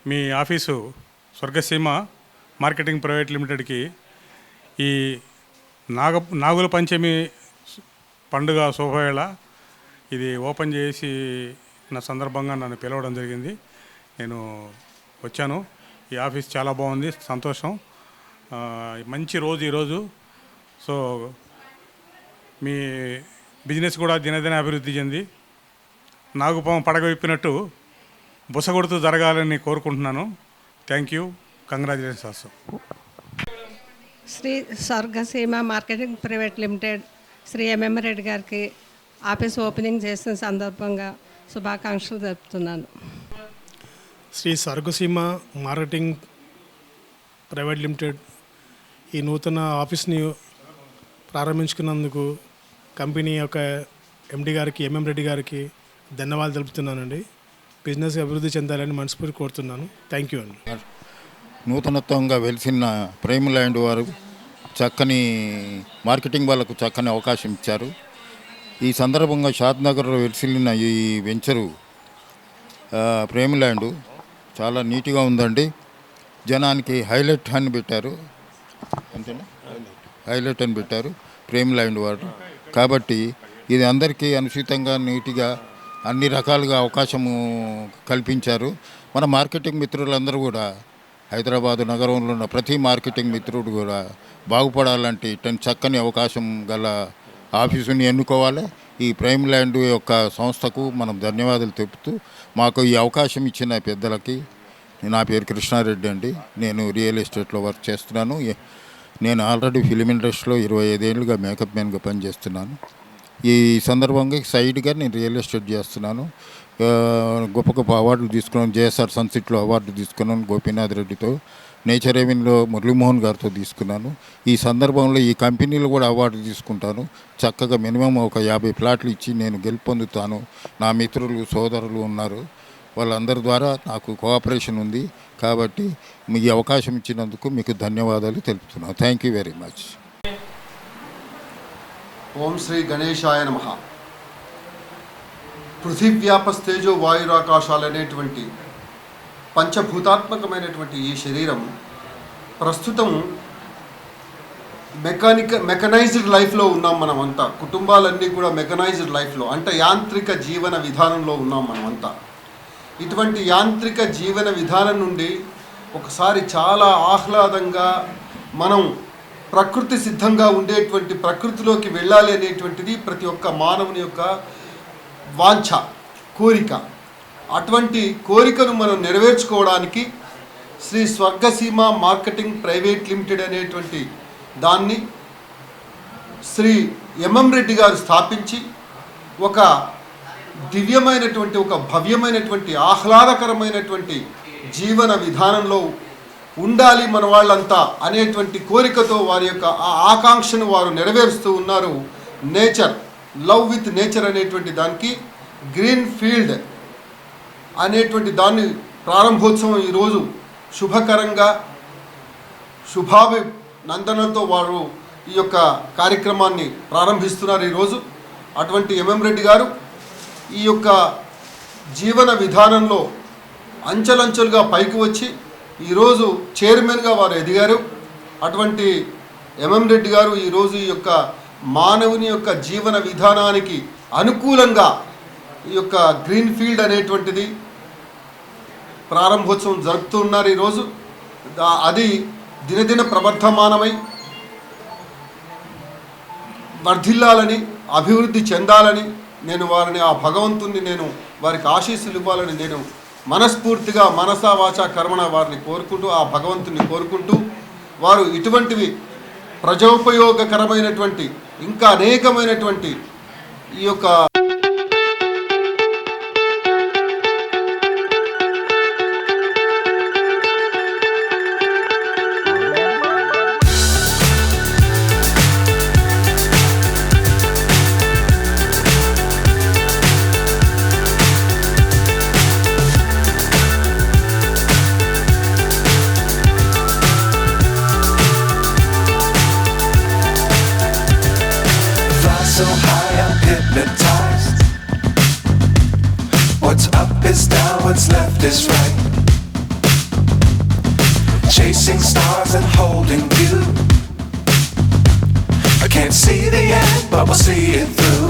మీ ఆఫీసు స్వర్గసీమ మార్కెటింగ్ ప్రైవేట్ లిమిటెడ్కి ఈ నాగుల పంచమి పండుగ శుభవేళ ఇది ఓపెన్ చేసి నా సందర్భంగా నన్ను పిలవడం జరిగింది. నేను వచ్చాను. ఈ ఆఫీస్ చాలా బాగుంది, సంతోషం. మంచి రోజు ఈరోజు. సో మీ బిజినెస్ కూడా దినదిన అభివృద్ధి చెంది నాగుపాము పడగ విప్పినట్టు బుసగొడుతూ జరగాలని కోరుకుంటున్నాను. Thank you. Congratulations also. Sri Swargaseema marketing private limited Sri MM Reddy గారికి ఆఫీస్ ఓపెనింగ్ చేసిన సందర్భంగా శుభాకాంక్షలు జరుపుతున్నాను. Sri Swargaseema marketing private limited ఈ నూతన ఆఫీస్ని ప్రారంభించుకున్నందుకు కంపెనీ యొక్క ఎండి గారికి, ఎంఎం రెడ్డి గారికి ధన్యవాదాలు తెలుపుతున్నానండి. బిజినెస్ అభివృద్ధి చెందాలని మనస్ఫూర్తి కోరుతున్నాను. థ్యాంక్ యూ అండి. నూతనత్వంగా వెలిసిన ప్రైమ్ ల్యాండ్ వారు చక్కని మార్కెటింగ్ వాళ్ళకు చక్కని అవకాశం ఇచ్చారు. ఈ సందర్భంగా షాద్నగర్లో వెలిసిన ఈ వెంచరు ప్రైమ్ ల్యాండ్ చాలా నీట్గా ఉందండి. జనానికి హైలైట్ అని పెట్టారు, అంతేనా, హైలైట్ అని పెట్టారు ప్రైమ్ ల్యాండ్ వారు. కాబట్టి ఇది అందరికీ అనుచితంగా నీట్గా అన్ని రకాలుగా అవకాశము కల్పించారు. మన మార్కెటింగ్ మిత్రులందరూ కూడా హైదరాబాదు నగరంలో ఉన్న ప్రతి మార్కెటింగ్ మిత్రుడు కూడా బాగుపడాలంటే చక్కని అవకాశం గల ఆఫీసుని ఎన్నుకోవాలి. ఈ ప్రైమ్ ల్యాండ్ యొక్క సంస్థకు మనం ధన్యవాదాలు తెలుపుతూ మాకు ఈ అవకాశం ఇచ్చిన పెద్దలకి. నా పేరు కృష్ణారెడ్డి అండి. నేను రియల్ ఎస్టేట్లో వర్క్ చేస్తున్నాను. నేను ఆల్రెడీ ఫిలిం ఇండస్ట్రీలో 25 ఏళ్ళుగా మేకప్ మ్యాన్గా పనిచేస్తున్నాను. ఈ సందర్భంగా సైడ్గా నేను రియల్ ఎస్టేట్ చేస్తున్నాను. గొప్ప గొప్ప అవార్డులు తీసుకున్నాను. జేఎస్ఆర్ సన్సిట్లో అవార్డు తీసుకున్నాను గోపీనాథ్ రెడ్డితో. నేచర్ హెవెన్లో మురళీమోహన్ గారితో తీసుకున్నాను. ఈ సందర్భంలో ఈ కంపెనీలో కూడా అవార్డు తీసుకుంటాను. చక్కగా మినిమం ఒక 50 ప్లాట్లు ఇచ్చి నేను గెలుపొందుతాను. నా మిత్రులు, సోదరులు ఉన్నారు, వాళ్ళందరి ద్వారా నాకు కోఆపరేషన్ ఉంది. కాబట్టి మీ అవకాశం ఇచ్చినందుకు మీకు ధన్యవాదాలు తెలుపుతున్నాను. Thank you very much. ఓం శ్రీ గణేశాయ నమః. పృథివ్యాపస్తేజో వాయురాకాశాలనేటువంటి పంచభూతాత్మకమైనటువంటి ఈ శరీరం ప్రస్తుతం మెకనైజ్డ్ లైఫ్లో ఉన్నాం మనమంతా. కుటుంబాలన్నీ కూడా మెకనైజ్డ్ లైఫ్లో, అంటే యాంత్రిక జీవన విధానంలో ఉన్నాం మనమంతా. ఇటువంటి యాంత్రిక జీవన విధానం నుండి ఒకసారి చాలా ఆహ్లాదంగా మనం ప్రకృతి సిద్ధంగా ఉండేటువంటి ప్రకృతిలోకి వెళ్ళాలి అనేటువంటిది ప్రతి ఒక్క మానవుని యొక్క వాంఛ, కోరిక. అటువంటి కోరికను మనం నెరవేర్చుకోవడానికి Shri Swargaseema marketing private limited అనేటువంటి దాన్ని శ్రీ ఎంఎం రెడ్డి గారు స్థాపించి ఒక దివ్యమైనటువంటి, ఒక భవ్యమైనటువంటి, ఆహ్లాదకరమైనటువంటి జీవన విధానంలో ఉండాలి మన వాళ్ళంతా అనేటువంటి కోరికతో వారి యొక్క ఆ ఆకాంక్షను వారు నెరవేరుస్తూ ఉన్నారు. నేచర్, లవ్ విత్ నేచర్ అనేటువంటి దానికి గ్రీన్ ఫీల్డ్ అనేటువంటి దాన్ని ప్రారంభోత్సవం ఈరోజు శుభకరంగా శుభాభినందనలతో వారు ఈ యొక్క కార్యక్రమాన్ని ప్రారంభిస్తున్నారు ఈరోజు. అటువంటి ఎంఎం రెడ్డి గారు ఈ యొక్క జీవన విధానంలో అంచెలంచెలుగా పైకి వచ్చి ఈరోజు చైర్మన్గా వారు ఎదిగారు. అటువంటి ఎంఎం రెడ్డి గారు ఈరోజు ఈ యొక్క మానవుని యొక్క జీవన విధానానికి అనుకూలంగా ఈ యొక్క గ్రీన్ ఫీల్డ్ అనేటువంటిది ప్రారంభోత్సవం జరుపుతున్నారు ఈరోజు. అది దినదిన ప్రవర్ధమానమై వర్ధిల్లాలని, అభివృద్ధి చెందాలని నేను వారిని, ఆ భగవంతుని నేను వారికి ఆశీస్సులు ఇవ్వాలని నేను మనస్ఫూర్తిగా మనసా వాచా కర్మణ వారిని కోరుకుంటూ, ఆ భగవంతుని కోరుకుంటూ, వారు ఇటువంటివి ప్రజోపయోగకరమైనటువంటి ఇంకా అనేకమైనటువంటి ఈ యొక్క so high I'm hypnotized. What's up is down, what's left is right. Chasing stars and holding you. I can't see the end, but we'll see it through.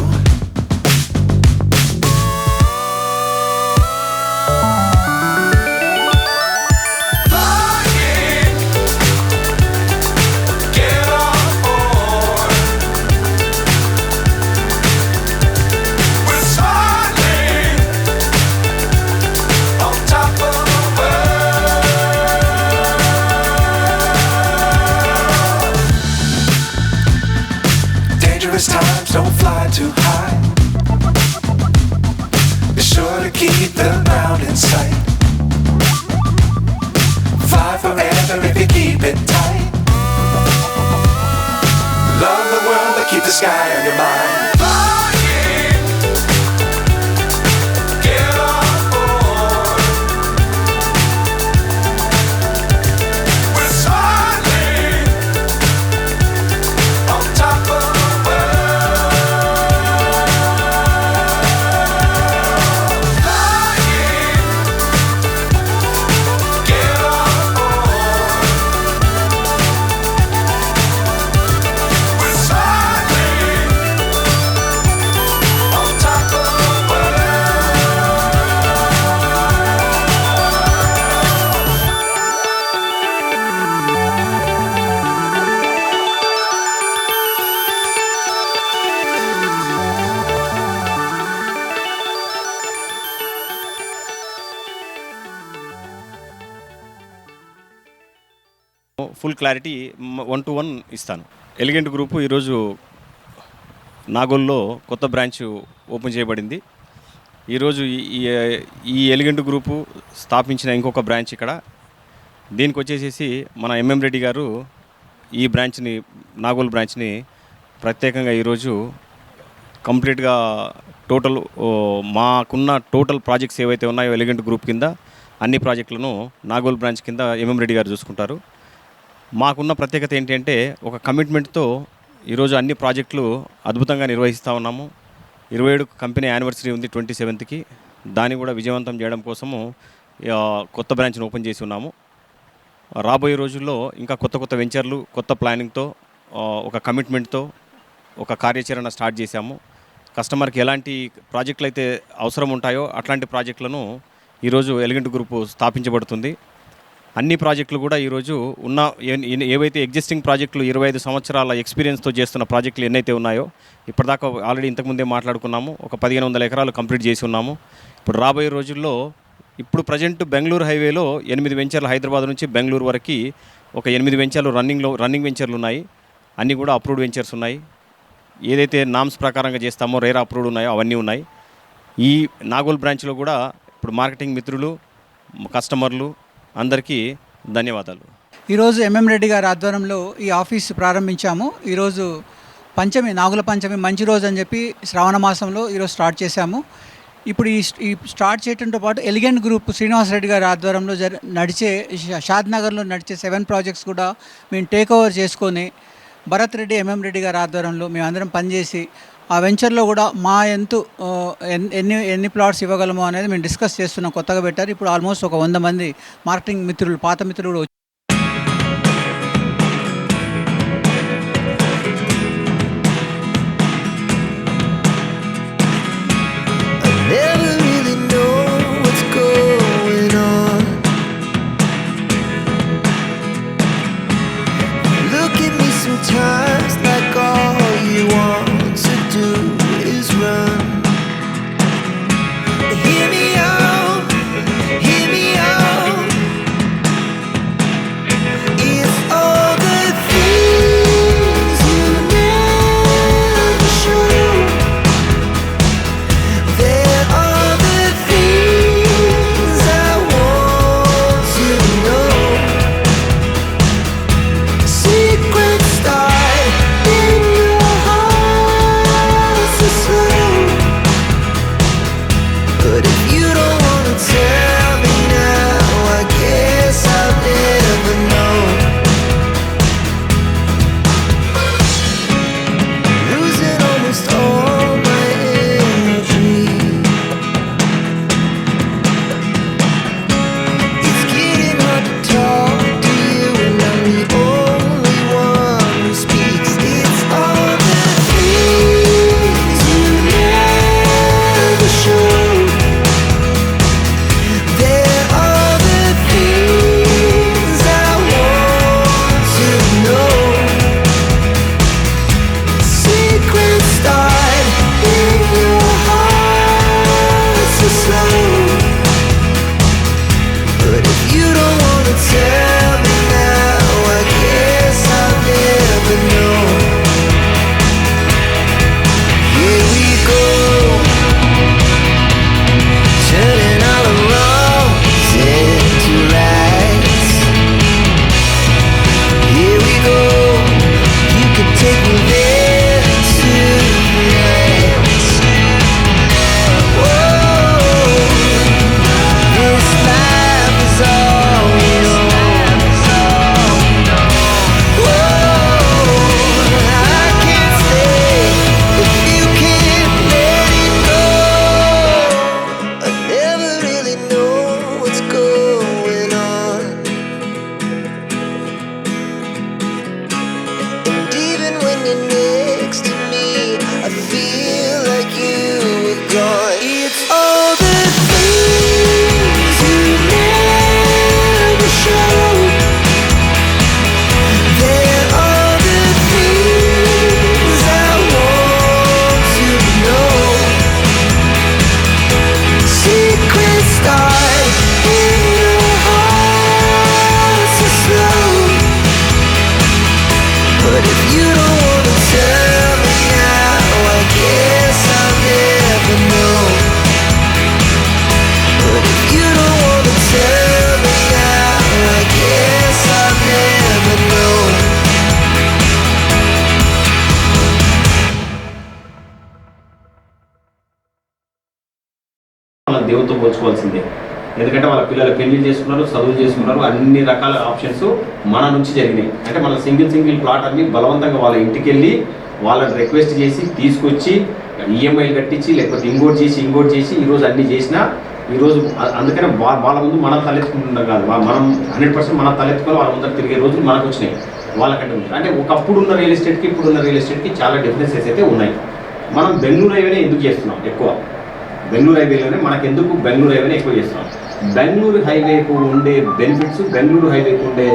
Times don't fly too high. Be sure to keep the ground in sight. Fly forever if you keep it tight. keep the sky on your mind. Flying, get on board. We're soaring on top of the world. Flying, get on board. We're soaring on top of the full clarity 1-to-1 ఇస్తాను. ఎలిగెంట్ గ్రూపు ఈరోజు నాగోల్లో కొత్త బ్రాంచ్ ఓపెన్ చేయబడింది. ఈరోజు ఈ ఎలిగెంట్ గ్రూపు స్థాపించిన ఇంకొక బ్రాంచ్ ఇక్కడ. దీనికి వచ్చేసేసి మన ఎంఎం రెడ్డి గారు ఈ బ్రాంచ్ని, నాగోల్ బ్రాంచ్ని ప్రత్యేకంగా ఈరోజు కంప్లీట్గా టోటల్ మాకున్న టోటల్ ప్రాజెక్ట్స్ ఏవైతే ఉన్నాయో ఎలిగెంట్ గ్రూప్ కింద అన్ని ప్రాజెక్టులను నాగోల్ బ్రాంచ్ కింద ఎంఎం రెడ్డి గారు చూసుకుంటారు. మాకున్న ప్రత్యేకత ఏంటంటే ఒక కమిట్మెంట్తో ఈరోజు అన్ని ప్రాజెక్టులు అద్భుతంగా నిర్వహిస్తూ ఉన్నాము. 27 కంపెనీ యానివర్సరీ ఉంది 27కి. దాన్ని కూడా విజయవంతం చేయడం కోసము కొత్త బ్రాంచ్ని ఓపెన్ చేసి ఉన్నాము. రాబోయే రోజుల్లో ఇంకా కొత్త కొత్త వెంచర్లు, కొత్త ప్లానింగ్తో, ఒక కమిట్మెంట్తో ఒక కార్యాచరణ స్టార్ట్ చేశాము. కస్టమర్కి ఎలాంటి ప్రాజెక్టులు అయితే అవసరం ఉంటాయో అట్లాంటి ప్రాజెక్టులను ఈరోజు ఎలిగెంట్ గ్రూపు స్థాపించబడుతుంది. అన్ని ప్రాజెక్టులు కూడా ఈరోజు ఉన్న ఏవైతే ఎగ్జిస్టింగ్ ప్రాజెక్టులు 25 సంవత్సరాల ఎక్స్పీరియన్స్తో చేస్తున్న ప్రాజెక్టులు ఎన్నైతే ఉన్నాయో ఇప్పటిదాకా ఆల్రెడీ ఇంతకుముందే మాట్లాడుకున్నాము. ఒక 1500 ఎకరాలు కంప్లీట్ చేసి ఉన్నాము. ఇప్పుడు రాబోయే రోజుల్లో ఇప్పుడు ప్రజెంట్ బెంగళూరు హైవేలో 8 వెంచర్లు, హైదరాబాద్ నుంచి బెంగళూరు వరకు ఒక 8 వెంచర్లు రన్నింగ్ వెంచర్లు ఉన్నాయి. అన్నీ కూడా అప్రూవ్డ్ వెంచర్స్ ఉన్నాయి. ఏదైతే నామ్స్ ప్రకారంగా చేస్తామో రేరా అప్రూవ్డ్ ఉన్నాయో అవన్నీ ఉన్నాయి. ఈ నాగోల్ బ్రాంచ్లో కూడా ఇప్పుడు మార్కెటింగ్ మిత్రులు, కస్టమర్లు అందరికీ ధన్యవాదాలు. ఈరోజు ఎంఎం రెడ్డి గారి ఆధ్వర్యంలో ఈ ఆఫీస్ ప్రారంభించాము. ఈరోజు పంచమి, నాగుల పంచమి మంచి రోజు అని చెప్పి శ్రావణ మాసంలో ఈరోజు స్టార్ట్ చేశాము. ఇప్పుడు ఈ స్టార్ట్ చేయడంతో పాటు ఎలిగెంట్ గ్రూప్ శ్రీనివాసరెడ్డి గారి ఆధ్వర్యంలో నడిచే షాద్నగర్లో నడిచే 7 ప్రాజెక్ట్స్ కూడా మేము టేక్ ఓవర్ చేసుకొని భరత్ రెడ్డి, ఎంఎం రెడ్డి గారి ఆధ్వర్యంలో మేమందరం పనిచేసి ఆ వెంచర్లో కూడా మా ఎన్ని ప్లాట్స్ ఇవ్వగలమో అనేది మేము డిస్కస్ చేస్తున్నాం. కొత్తగా పెట్టారు. ఇప్పుడు ఆల్మోస్ట్ ఒక 100 మంది మార్కెటింగ్ మిత్రులు, పాత మిత్రులు కూడా never really know what's going on. Look at me sometimes like all you want to do is run. Hear me out, hear me out. వాళ్ళ దేవుడితో పోల్చుకోవాల్సిందే. ఎందుకంటే వాళ్ళ పిల్లలు పెళ్లి చేసుకున్నారు, చదువులు చేసుకున్నారు, అన్ని రకాల ఆప్షన్స్ మన నుంచి జరిగినాయి. అంటే మన సింగిల్ ప్లాట్ అన్ని బలవంతంగా వాళ్ళ ఇంటికి వెళ్ళి వాళ్ళని రిక్వెస్ట్ చేసి తీసుకొచ్చి ఈఎంఐలు కట్టించి లేకపోతే ఇంకోటి చేసి ఈరోజు అన్ని చేసినా ఈరోజు అందుకనే వాళ్ళ ముందు మనం తలెత్తుకుంటున్నాం కాదు, మనం 100% మనం తలెత్తుకొని వాళ్ళ ముందర తిరిగే రోజులు మనకు వచ్చినాయి వాళ్ళకంటే ముందు. అంటే ఒకప్పుడున్న రియల్ ఎస్టేట్కి ఇప్పుడున్న రియల్ ఎస్టేట్కి చాలా డిఫరెన్సెస్ అయితే ఉన్నాయి. మనం బెంగళూరు హైవేనే ఎందుకు చేస్తున్నాం ఎక్కువ, బెంగళూరు హైవేలోనే మనకెందుకు బెంగళూరు హైవేనే ఎక్కువ చేస్తున్నాం. బెంగళూరు హైవేకు ఉండే బెనిఫిట్స్, బెంగళూరు హైవేకు ఉండే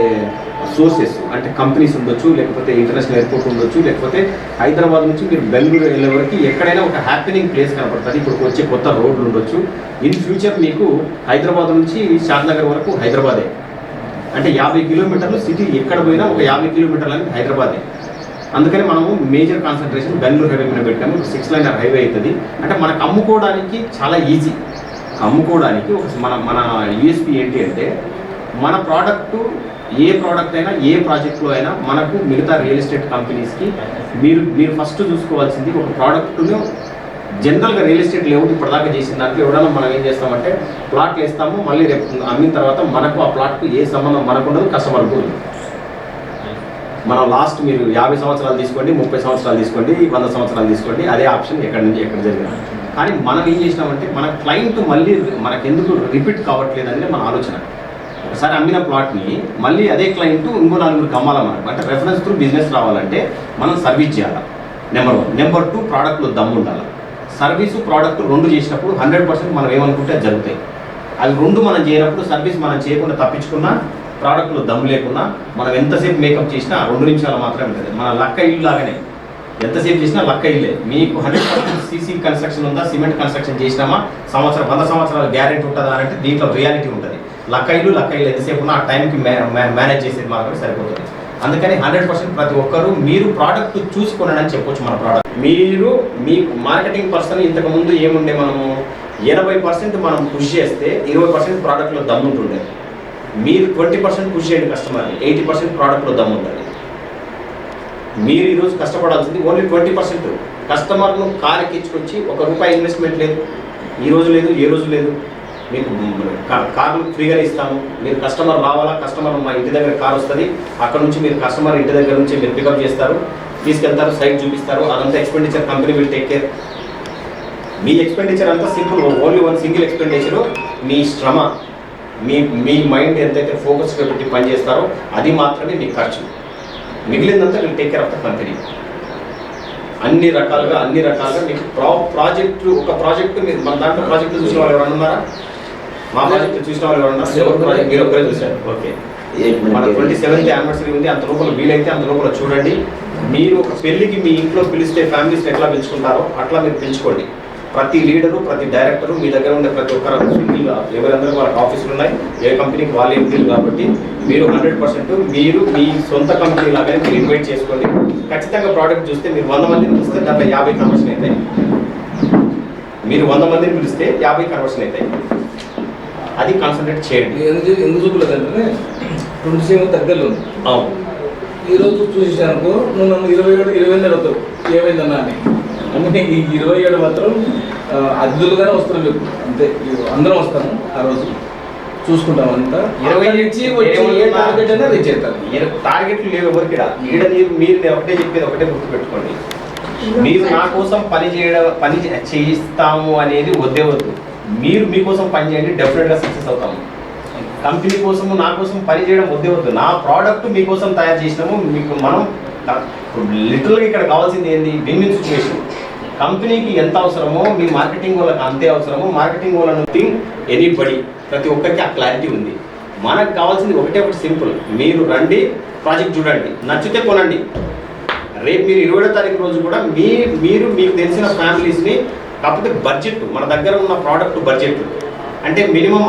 సోర్సెస్ అంటే కంపెనీస్ ఉండొచ్చు, లేకపోతే ఇంటర్నేషనల్ ఎయిర్పోర్ట్ ఉండొచ్చు, లేకపోతే హైదరాబాద్ నుంచి మీరు బెంగళూరు వెళ్ళే వరకు ఎక్కడైనా ఒక హ్యాపీనింగ్ ప్లేస్ కనపడుతుంది. ఇప్పుడు వచ్చే కొత్త రోడ్లు ఉండొచ్చు. ఇన్ ఫ్యూచర్ మీకు హైదరాబాద్ నుంచి షాద్నగర్ వరకు హైదరాబాదే, అంటే 50 కిలోమీటర్లు సిటీ ఎక్కడ పోయినా ఒక 50 కిలోమీటర్లు అనేది హైదరాబాదే. అందుకని మనము మేజర్ కాన్సన్ట్రేషన్ బెంగళూరు హైవే మీద పెట్టాము. 6 లైన్ హైవే అవుతుంది. అంటే మనకు అమ్ముకోవడానికి చాలా ఈజీ. అమ్ముకోవడానికి ఒక మన యూఎస్పీ ఏంటి అంటే మన ప్రోడక్ట్, ఏ ప్రోడక్ట్ అయినా ఏ ప్రాజెక్ట్లో అయినా మనకు మిగతా రియల్ ఎస్టేట్ కంపెనీస్కి మీరు ఫస్ట్ చూసుకోవాల్సింది ఒక ప్రోడక్ట్ను. జనరల్గా రియల్ ఎస్టేట్ లేఅవుట్ ఇప్పటిదాకా చేసిన దాంట్లో ఎవరైనా మనం ఏం చేస్తామంటే ప్లాట్లు వేస్తాము, మళ్ళీ రేపు అమ్మిన తర్వాత మనకు ఆ ప్లాట్కు ఏ సంబంధం మనకు ఉండదు, కస్టమర్కు ఉండదు. మనం లాస్ట్ మీరు 50 సంవత్సరాలు తీసుకోండి, 30 సంవత్సరాలు తీసుకోండి, 100 సంవత్సరాలు తీసుకోండి, అదే ఆప్షన్ ఎక్కడి నుంచి ఎక్కడ జరిగిన. కానీ మనం ఏం చేసినామంటే మన క్లయింట్ మళ్ళీ మనకెందుకు రిపీట్ కావట్లేదు అనేది మన ఆలోచన. ఒకసారి అమ్మిన ప్లాట్ని మళ్ళీ అదే క్లయింట్ ఇంకో 4 అమ్మాలా మనకు. అంటే రెఫరెన్స్ త్రూ బిజినెస్ రావాలంటే మనం సర్వీస్ చేయాలి, నెంబర్ 1. నెంబర్ 2, ప్రోడక్ట్లో దమ్ము ఉండాలి. సర్వీసు ప్రోడక్ట్ 2 చేసినప్పుడు 100% మనం ఏమనుకుంటే అది జరుగుతాయి. అవి 2 మనం చేయనప్పుడు సర్వీస్ మనం చేయకుండా తప్పించుకున్నా, ప్రోడక్ట్లో దమ్ము లేకున్నా, మనం ఎంతసేపు మేకప్ చేసినా 2 నిమిషాలు మాత్రమే ఉంటుంది. మన లక్క ఇల్లు లాగానే ఎంతసేపు చేసినా లక్క ఇల్లే. మీకు 100% సీసీ కన్స్ట్రక్షన్ ఉందా, సిమెంట్ కన్స్ట్రక్షన్ చేసినామా, 100 సంవత్సరాల గ్యారెంటీ ఉంటుందా అంటే దీంట్లో రియాలిటీ ఉంటుంది. లక్క ఇల్లు ఎంతసేపు ఉన్నా ఆ టైంకి మేనేజ్ చేసేది మాత్రమే సరిపోతుంది. అందుకని 100% ప్రతి ఒక్కరు మీరు ప్రోడక్ట్ చూసుకోనని చెప్పొచ్చు. మన ప్రోడక్ట్ మీరు మీ మార్కెటింగ్ పర్సన్ ఇంతకుముందు ఏముండే, మనము 80% మనం పుష్ చేస్తే 20% ప్రోడక్ట్లో దమ్ము ఉంటుండే. మీరు 20% పుష్ చేయండి కస్టమర్ని, 80% ప్రోడక్ట్లో దమ్ము ఉంటుంది. మీరు ఈరోజు కష్టపడాల్సింది ఓన్లీ 20%. కస్టమర్ను కార్ ఎక్కించుకొచ్చి ₹1 ఇన్వెస్ట్మెంట్ లేదు, ఈ రోజు లేదు, ఏ రోజు లేదు. మీకు కార్లు ఫ్రీగా ఇస్తాము. మీరు కస్టమర్ రావాలా, కస్టమర్ మా ఇంటి దగ్గర కార్ వస్తుంది, అక్కడ నుంచి మీరు కస్టమర్ ఇంటి దగ్గర నుంచి మీరు పికప్ చేస్తారు, తీసుకెళ్తారు, సైట్ చూపిస్తారు. అదంతా expenditure company will take care. Me expenditure అంతా సింపుల్, ఓన్లీ 1 సింగిల్ ఎక్స్పెండిచరు. మీ శ్రమ, మీ మైండ్ ఎంతైతే ఫోకస్గా పెట్టి పనిచేస్తారో అది మాత్రమే మీ ఖర్చు. మిగిలిందంతా will take care of the company. అన్ని రకాలుగా మీకు ప్రాజెక్టు, ఒక ప్రాజెక్టు మీరు మన దాంట్లో ప్రాజెక్టు చూసిన వాళ్ళు ఎవరన్నా ఉన్నారా? మా ప్రాజెక్టు చూసిన వాళ్ళు ఎవరన్నా? ఎవరు ప్రాజెక్ట్ మీరు ఒక్కరే చూశారు. ఓకే, మన 27th యానివర్సరీ ఉంది. అంత లోపల వీలైతే అంత లోపల చూడండి. మీరు ఒక పెళ్ళికి మీ ఇంట్లో పిలిస్తే ఫ్యామిలీస్ని ఎట్లా పిలుచుకుంటారో అట్లా మీరు పిలుచుకోండి. ప్రతి లీడరు, ప్రతి డైరెక్టరు, మీ దగ్గర ఉండే ప్రతి ఒక్కరు ఎంపీలు, ఎవరందరూ వాళ్ళకి ఆఫీసులు ఉన్నాయి, ఏ కంపెనీకి వాళ్ళ ఎంపీలు. కాబట్టి మీరు 100% మీరు మీ సొంత కంపెనీ లాగానే మీరు ఇన్వైట్ చేసుకోండి. ఖచ్చితంగా ప్రోడక్ట్ చూస్తే మీరు 100 మందిని పిలిస్తే దాంట్లో 50 కన్వర్షన్ అవుతాయి. మీరు 100 మందిని పిలిస్తే 50 కన్వర్షన్ అవుతాయి. అది కాన్సన్ట్రేట్ చేయండి. ఎందుకు చూపలేదంటే 27 దగ్గరలో ఉంది. అవును, ఈరోజు చూసేసానుకో నువ్వు నన్ను 27 అడుగుతావు ఏమైందన్నా అని. అంటే ఈ 27 మాత్రం అతిథులుగానే వస్తాం మీకు, అంతే. అందరం వస్తాము ఆ రోజు, చూసుకుంటాం అంతా. 20 నుంచి వచ్చి ఏ టార్గెట్ అయినా రీచ్ అవుతారు. టార్గెట్లు లేవు ఎవరికి. మీరు ఒకటే చెప్పేది, ఒకటే గుర్తుపెట్టుకోండి. మీరు నా కోసం పని చేయిస్తాము అనేది వద్దు. మీరు మీకోసం పని చేయండి, డెఫినెట్గా సక్సెస్ అవుతాము. కంపెనీ కోసము నా కోసం పని చేయడం వద్దు. నా ప్రోడక్ట్ మీకోసం తయారు చేసినాము. మీకు మనం లిటరల్గా ఇక్కడ కావాల్సింది ఏంది, విన్ విన్ సిచ్యువేషన్. కంపెనీకి ఎంత అవసరమో మీ మార్కెటింగ్ వాళ్ళకి అంతే అవసరమో. మార్కెటింగ్ వాళ్ళ థింగ్ ఎనీబడి, ప్రతి ఒక్కరికి ఆ క్లారిటీ ఉంది. మనకు కావాల్సింది ఒకటే ఒకటి సింపుల్. మీరు రండి, ప్రాజెక్ట్ చూడండి, నచ్చితే కొనండి. రేపు మీరు 20వ తారీఖు రోజు కూడా మీకు తెలిసిన ఫ్యామిలీస్ని, కాకపోతే బడ్జెట్, మన దగ్గర ఉన్న ప్రోడక్ట్ బడ్జెట్ అంటే మినిమం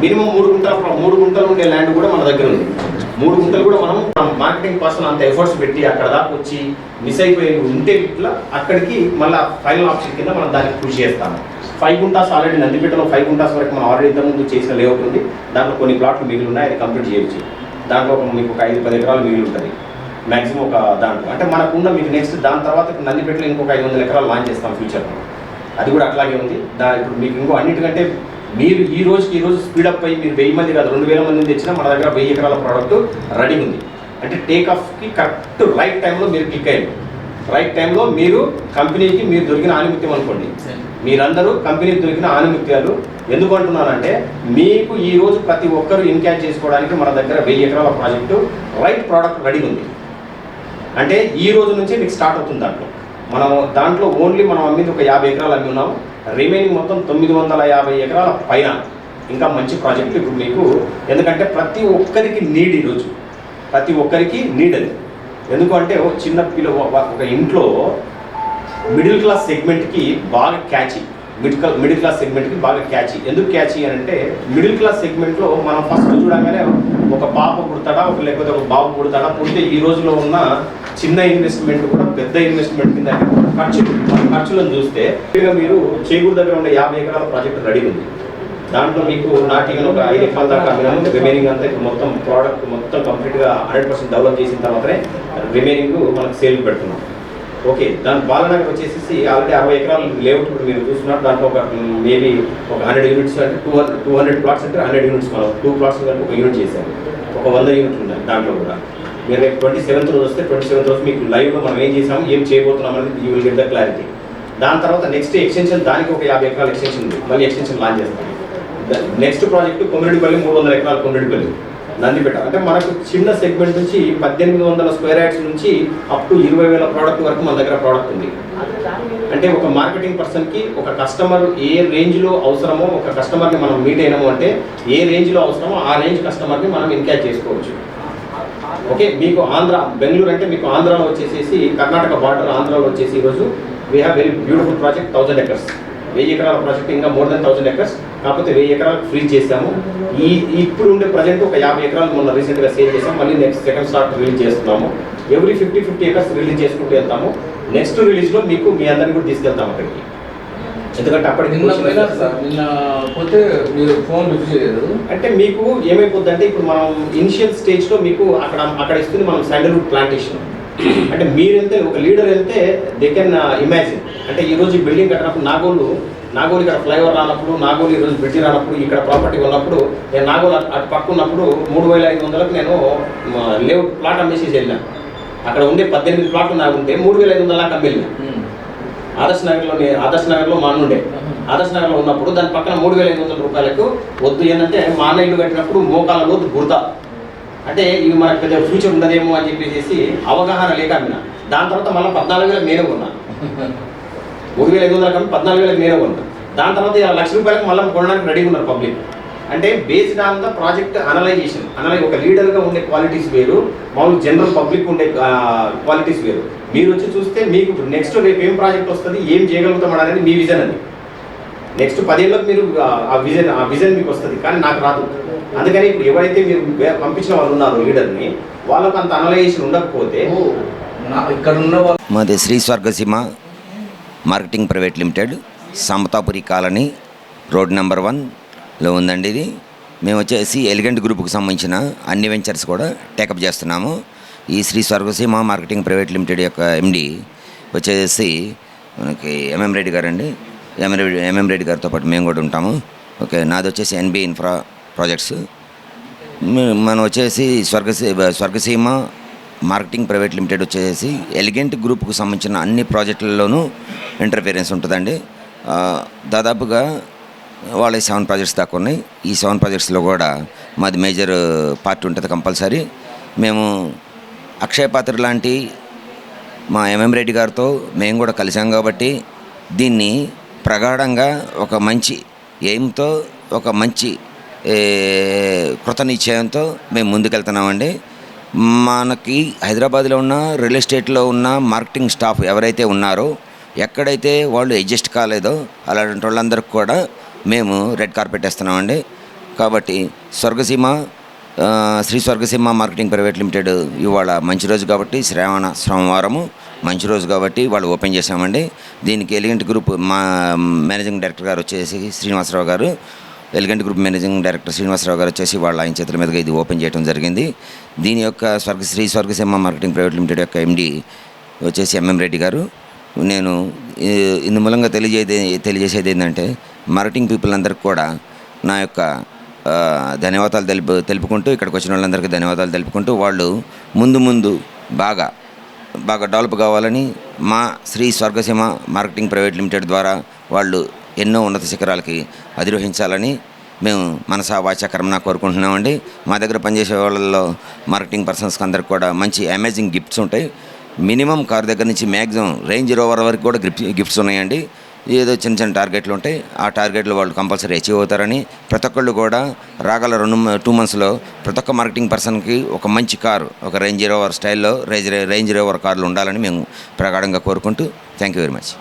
3 గుంటలు ఉండే ల్యాండ్ కూడా మన దగ్గర ఉంది. 3 గుంటలు కూడా మనం మార్కెటింగ్ పర్సన్ అంత ఎఫర్ట్స్ పెట్టి అక్కడ దాకా వచ్చి మిస్ అయిపోయి ఉంటే ఇట్లా అక్కడికి మళ్ళీ ఫైనల్ ఆప్షన్ కింద మనం దానికి కృషి చేస్తాము. 5 గుంటాస్ ఆల్రెడీ నందిపేటలో 5 గుంటాస్ వరకు మనం ఆల్రెడీ ఇంతకుముందు చేసిన లేఅవుట్ ఉంది. దాంట్లో కొన్ని ప్లాట్లు మిగిలి ఉన్నాయి, అది కంప్లీట్ చేయొచ్చు. దాంట్లో మీకు ఒక 5-10 ఎకరాలు మిగిలి ఉంటుంది మ్యాక్సిమం. ఒక దాంట్లో అంటే మనకున్న మీకు నెక్స్ట్ దాని తర్వాత నందిపేటలో ఇంకొక 500 ఎకరాలు లాంచ్ చేస్తాం ఫ్యూచర్లో. అది కూడా అట్లాగే ఉంది. ఇప్పుడు మీకు ఇంకో అన్నిటికంటే మీరు ఈ రోజు స్పీడప్ అయ్యి మీరు 1000 మంది కాదు 2000 మందిని తెచ్చినా మన దగ్గర 1000 ఎకరాల ప్రోడక్ట్ రెడీ ఉంది. అంటే టేక్ ఆఫ్కి కరెక్ట్ రైట్ టైంలో మీరు క్లిక్ అయ్యారు. రైట్ టైంలో మీరు కంపెనీకి మీరు దొరికిన ఆనిమిత్యం అనుకోండి. మీరందరూ కంపెనీకి దొరికిన ఆనిమిత్యాలు. ఎందుకు అంటున్నానంటే మీకు ఈ రోజు ప్రతి ఒక్కరూ ఇన్క్యాచ్ చేసుకోవడానికి మన దగ్గర 1000 ఎకరాల ప్రాజెక్టు రైట్ ప్రోడక్ట్ రెడీ ఉంది. అంటే ఈ రోజు నుంచి మీకు స్టార్ట్ అవుతుంది. దాంట్లో ఓన్లీ మనం అమ్మింది ఒక 50 ఎకరాలు అమ్మి ఉన్నాము. రిమైనింగ్ మొత్తం 950 ఎకరాల పైన ఇంకా మంచి ప్రాజెక్టు ఇప్పుడు మీకు. ఎందుకంటే ప్రతి ఒక్కరికి నీడ్ ఈరోజు, ప్రతి ఒక్కరికి నీడ్ అది. ఎందుకంటే చిన్న ఒక ఇంట్లో మిడిల్ క్లాస్ సెగ్మెంట్కి బాగా క్యాచీ, మిడిల్ క్లాస్ సెగ్మెంట్కి బాగా క్యాచీ. ఎందుకు క్యాచీ అని అంటే మిడిల్ క్లాస్ సెగ్మెంట్లో మనం ఫస్ట్ చూడగానే ఒక పాప పుడతాడా లేకపోతే ఒక బాబు పుడతాడా, పుడితే ఈ రోజులో ఉన్న చిన్న ఇన్వెస్ట్మెంట్ కూడా పెద్ద ఇన్వెస్ట్మెంట్ కింద ఖర్చులను చూస్తే మీరు చేకూరు దగ్గర ఉన్న 50 ఎకరాల ప్రాజెక్ట్ రెడీ ఉంది. దాంట్లో మీకు నాటిగా ఒక 5 ఎకరాల దాకా అమ్మినాము. రిమైనింగ్ అంతా ఇప్పుడు మొత్తం ప్రోడక్ట్ మొత్తం కంప్లీట్గా 100% డెవలప్ చేసిన తర్వాతనే రిమైనింగ్ మనకు సేల్ పెడుతున్నాం. ఓకే, దాని బాలనగర్ వచ్చేసి ఆల్రెడీ 60 ఎకరాలు లేఅవుట్ ఇప్పుడు మీరు చూస్తున్నారు. దాంట్లో ఒక మేబీ ఒక 100 యూనిట్స్ అంటే 200 ప్లాట్స్ అంటే 100 యూనిట్స్ మనం 2 ప్లాట్స్ వరకు ఒక యూనిట్ చేశాము. ఒక 100 యూనిట్లు ఉన్నాయి దాంట్లో కూడా. మీరు రేపు 27th రోజు వస్తే 27th రోజు మీకు లైవ్లో మనం ఏం చేసాము, ఏం చేయబోతున్నాం అనేది you will get the clarity. దాని తర్వాత నెక్స్ట్ ఎక్స్టెన్షన్, దానికి ఒక 50 ఎకరాల ఎక్స్టెన్షన్ ఉంది. మళ్ళీ ఎక్స్టెన్షన్ లాంచ్ చేస్తాం. నెక్స్ట్ ప్రాజెక్టు కొమ్మిరెడ్డిపల్లి 300 ఎకరాలు కొమ్మిరెడ్డిపల్లి నందిపేట. అంటే మనకు చిన్న సెగ్మెంట్ నుంచి 1800 స్క్వేర్ యార్డ్స్ నుంచి అప్ టు 20,000 ప్రోడక్ట్ వరకు మన దగ్గర ప్రోడక్ట్ ఉంది. అంటే ఒక మార్కెటింగ్ పర్సన్కి ఒక కస్టమర్ ఏ రేంజ్లో అవసరమో, ఒక కస్టమర్ని మనం మీట్ అయినాము అంటే ఏ రేంజ్లో అవసరమో ఆ రేంజ్ కస్టమర్ని మనం ఇన్క్యాచ్ చేసుకోవచ్చు. ఓకే, మీకు బెంగళూరు అంటే మీకు ఆంధ్రాలో వచ్చేసి కర్ణాటక బార్డర్ ఆంధ్రాలో వచ్చేసి ఈరోజు we have very beautiful project 1000 acres. 1000 ఎకరాల ప్రాజెక్ట్ ఇంకా మోర్ దెన్ 1000 ఎకర్స్. కాకపోతే 1000 ఎకరాలు ఫ్రీ చేసాము. ఇప్పుడు ఉండే ప్రజెంట్ ఒక 50 ఎకరాలు మొన్న రీసెంట్గా సేల్ చేసాము. మళ్ళీ నెక్స్ట్ సెకండ్ స్టార్ట్ రిలీజ్ చేస్తున్నాము. ఎవ్రీ 50 ఎకర్స్ రిలీజ్ చేసుకుంటూ వెళ్తాము. నెక్స్ట్ రిలీజ్లో మీకు మీ అందరినీ కూడా తీసుకెళ్తాము అక్కడికి. ఎందుకంటే అప్పటికి నిన్న పోతే మీరు ఫోన్ లిఫ్ట్ చేయలేదు అంటే మీకు ఏమైపోద్దంటే ఇప్పుడు మనం ఇనిషియల్ స్టేజ్లో మీకు అక్కడ ఇస్తుంది మనం శాండల్వుడ్ ప్లాంటేషన్. అంటే మీరు వెళ్తే ఒక లీడర్ వెళ్తే దే కెన్ ఇమాజిన్. అంటే ఈరోజు ఈ బిల్డింగ్ కట్టినప్పుడు నాగోలు ఇక్కడ ఫ్లైఓవర్ రానప్పుడు, నాగోలు ఈరోజు బ్రిడ్జి రానప్పుడు, ఇక్కడ ప్రాపర్టీ ఉన్నప్పుడు నేను నాగోలు అటు పక్కున్నప్పుడు 3500కి నేను లేఅవుట్ ప్లాట్ అమ్మేసి వెళ్ళాను. అక్కడ ఉండే 18 ప్లాట్లు నాకు ఉంటే 3500 దాకా అమ్మేళ్ళాను. ఆదర్శ్ నగర్లో మా నుండే ఆదర్శ్ నగర్లో ఉన్నప్పుడు దాని పక్కన 3500 రూపాయలకు వద్దు. ఏంటంటే మా అన్న ఇల్లు కట్టినప్పుడు మోకాల లోతు బురద, అంటే ఇవి మనకు పెద్ద ఫ్యూచర్ ఉండదేమో అని చెప్పేసి అవగాహన లేక అమ్మిన. దాని తర్వాత మళ్ళీ 14,000 నేనే కొన్నాను. 3,500 కమ్మి 14,000 నేనే కొన్నాను. దాని తర్వాత 1,00,000 రూపాయలకు మళ్ళీ కొనడానికి రెడీగా ఉన్నారు పబ్లిక్. అంటే based on the project analysation. ఒక లీడర్గా ఉండే క్వాలిటీస్ వేరు, మామూలు జనరల్ పబ్లిక్ ఉండే క్వాలిటీస్ వేరు. మీరు వచ్చి చూస్తే మీకు నెక్స్ట్ రేపు ఏం ప్రాజెక్ట్ వస్తుంది, ఏం చేయగలుగుతాం అనేది మీ విజన్. అది నెక్స్ట్ 10 ఏళ్ళకి మీరు ఆ విజన్ మీకు వస్తుంది, కానీ నాకు రాదు. అందుకని ఇప్పుడు ఎవరైతే మీరు పంపించిన వాళ్ళు ఉన్నారో లీడర్ని, వాళ్ళకు అంత అనలైజేషన్ ఉండకపోతే ఇక్కడ ఉన్న మాది Sri Swargaseema marketing private limited, Samathapuri colony, road number 1లో ఉందండి ఇది. మేము వచ్చేసి ఎలిగెంట్ గ్రూప్కి సంబంధించిన అన్ని వెంచర్స్ కూడా టేకప్ చేస్తున్నాము. ఈ Shri Swargaseema marketing private limited యొక్క ఎండి వచ్చేసి మనకి ఎంఎం రెడ్డి గారు అండి. ఎంఎం రెడ్డి గారితో పాటు మేము కూడా ఉంటాము. ఓకే, నాది వచ్చేసి ఎన్బి ఇన్ఫ్రా ప్రాజెక్ట్స్. మనం వచ్చేసి స్వర్గసీమ మార్కెటింగ్ ప్రైవేట్ లిమిటెడ్ వచ్చేసి ఎలిగెంట్ గ్రూప్కు సంబంధించిన అన్ని ప్రాజెక్టులలోనూ ఇంటర్ఫిరెన్స్ ఉంటుందండి. దాదాపుగా వాళ్ళ 7 ప్రాజెక్ట్స్ దాకా ఉన్నాయి. ఈ 7 ప్రాజెక్ట్స్లో కూడా మాది మేజర్ పార్ట్ ఉంటుంది కంపల్సరీ. మేము అక్షయ పాత్ర లాంటి మా ఎంఎం రెడ్డి గారితో మేము కూడా కలిసాం కాబట్టి దీన్ని ప్రగాఢంగా ఒక మంచి ఎయిమ్తో, ఒక మంచి కృత నిశ్చయంతో మేము ముందుకెళ్తున్నామండి. మనకి హైదరాబాద్లో ఉన్న రియల్ ఎస్టేట్లో ఉన్న మార్కెటింగ్ స్టాఫ్ ఎవరైతే ఉన్నారో, ఎక్కడైతే వాళ్ళు అడ్జస్ట్ కాలేదో అలాంటి వాళ్ళందరికీ కూడా మేము రెడ్ కార్పెట్ వేస్తున్నామండి. కాబట్టి Sri Swargaseema marketing private limited ఇవాళ మంచి రోజు కాబట్టి, సోమవారము మంచి రోజు కాబట్టి వాళ్ళు ఓపెన్ చేసామండి. దీనికి ఎలిగెంట్ గ్రూప్ మా మేనేజింగ్ డైరెక్టర్ గారు వచ్చేసి Srinivasa Rao garu, elegant group managing director Srinivasa Rao garu వచ్చేసి వాళ్ళ ఆయన చేతుల మీదుగా ఇది ఓపెన్ చేయడం జరిగింది. దీని యొక్క Shri Swargaseema marketing private limited యొక్క ఎండి వచ్చేసి ఎంఎం రెడ్డి గారు. నేను ఇందు మూలంగా తెలియజేసేది ఏంటంటే మార్కెటింగ్ పీపుల్ అందరికి కూడా నా యొక్క ధన్యవాదాలు తెలుపుకుంటూ ఇక్కడికి వచ్చిన వాళ్ళందరికీ ధన్యవాదాలు తెలుపుకుంటూ వాళ్ళు ముందు బాగా డెవలప్ కావాలని మా Shri Swargaseema marketing private limited ద్వారా వాళ్ళు ఎన్నో ఉన్నత శిఖరాలకి అధిరోహించాలని మేము మనసా వాచా కర్మన కోరుకుంటున్నామండి. మా దగ్గర పనిచేసే వాళ్ళల్లో మార్కెటింగ్ పర్సన్స్కి అందరికి కూడా మంచి అమేజింగ్ గిఫ్ట్స్ ఉంటాయి. మినిమం కార్ దగ్గర నుంచి మ్యాక్సిమం రేంజ్ రోవర్ వరకు కూడా గిఫ్ట్స్ ఉన్నాయండి. ఏదో చిన్న టార్గెట్లు ఉంటాయి. ఆ టార్గెట్లు వాళ్ళు కంపల్సరీ అచీవ్ అవుతారని ప్రతి ఒక్కళ్ళు కూడా రాగల 2 monthsలో ప్రతి ఒక్క మార్కెటింగ్ పర్సన్కి ఒక మంచి కారు, ఒక రేంజ్ రోవర్ స్టైల్లో రేంజ్ రోవర్ కార్లు ఉండాలని మేము ప్రగాఢంగా కోరుకుంటూ థ్యాంక్ యూ వెరీ మచ్.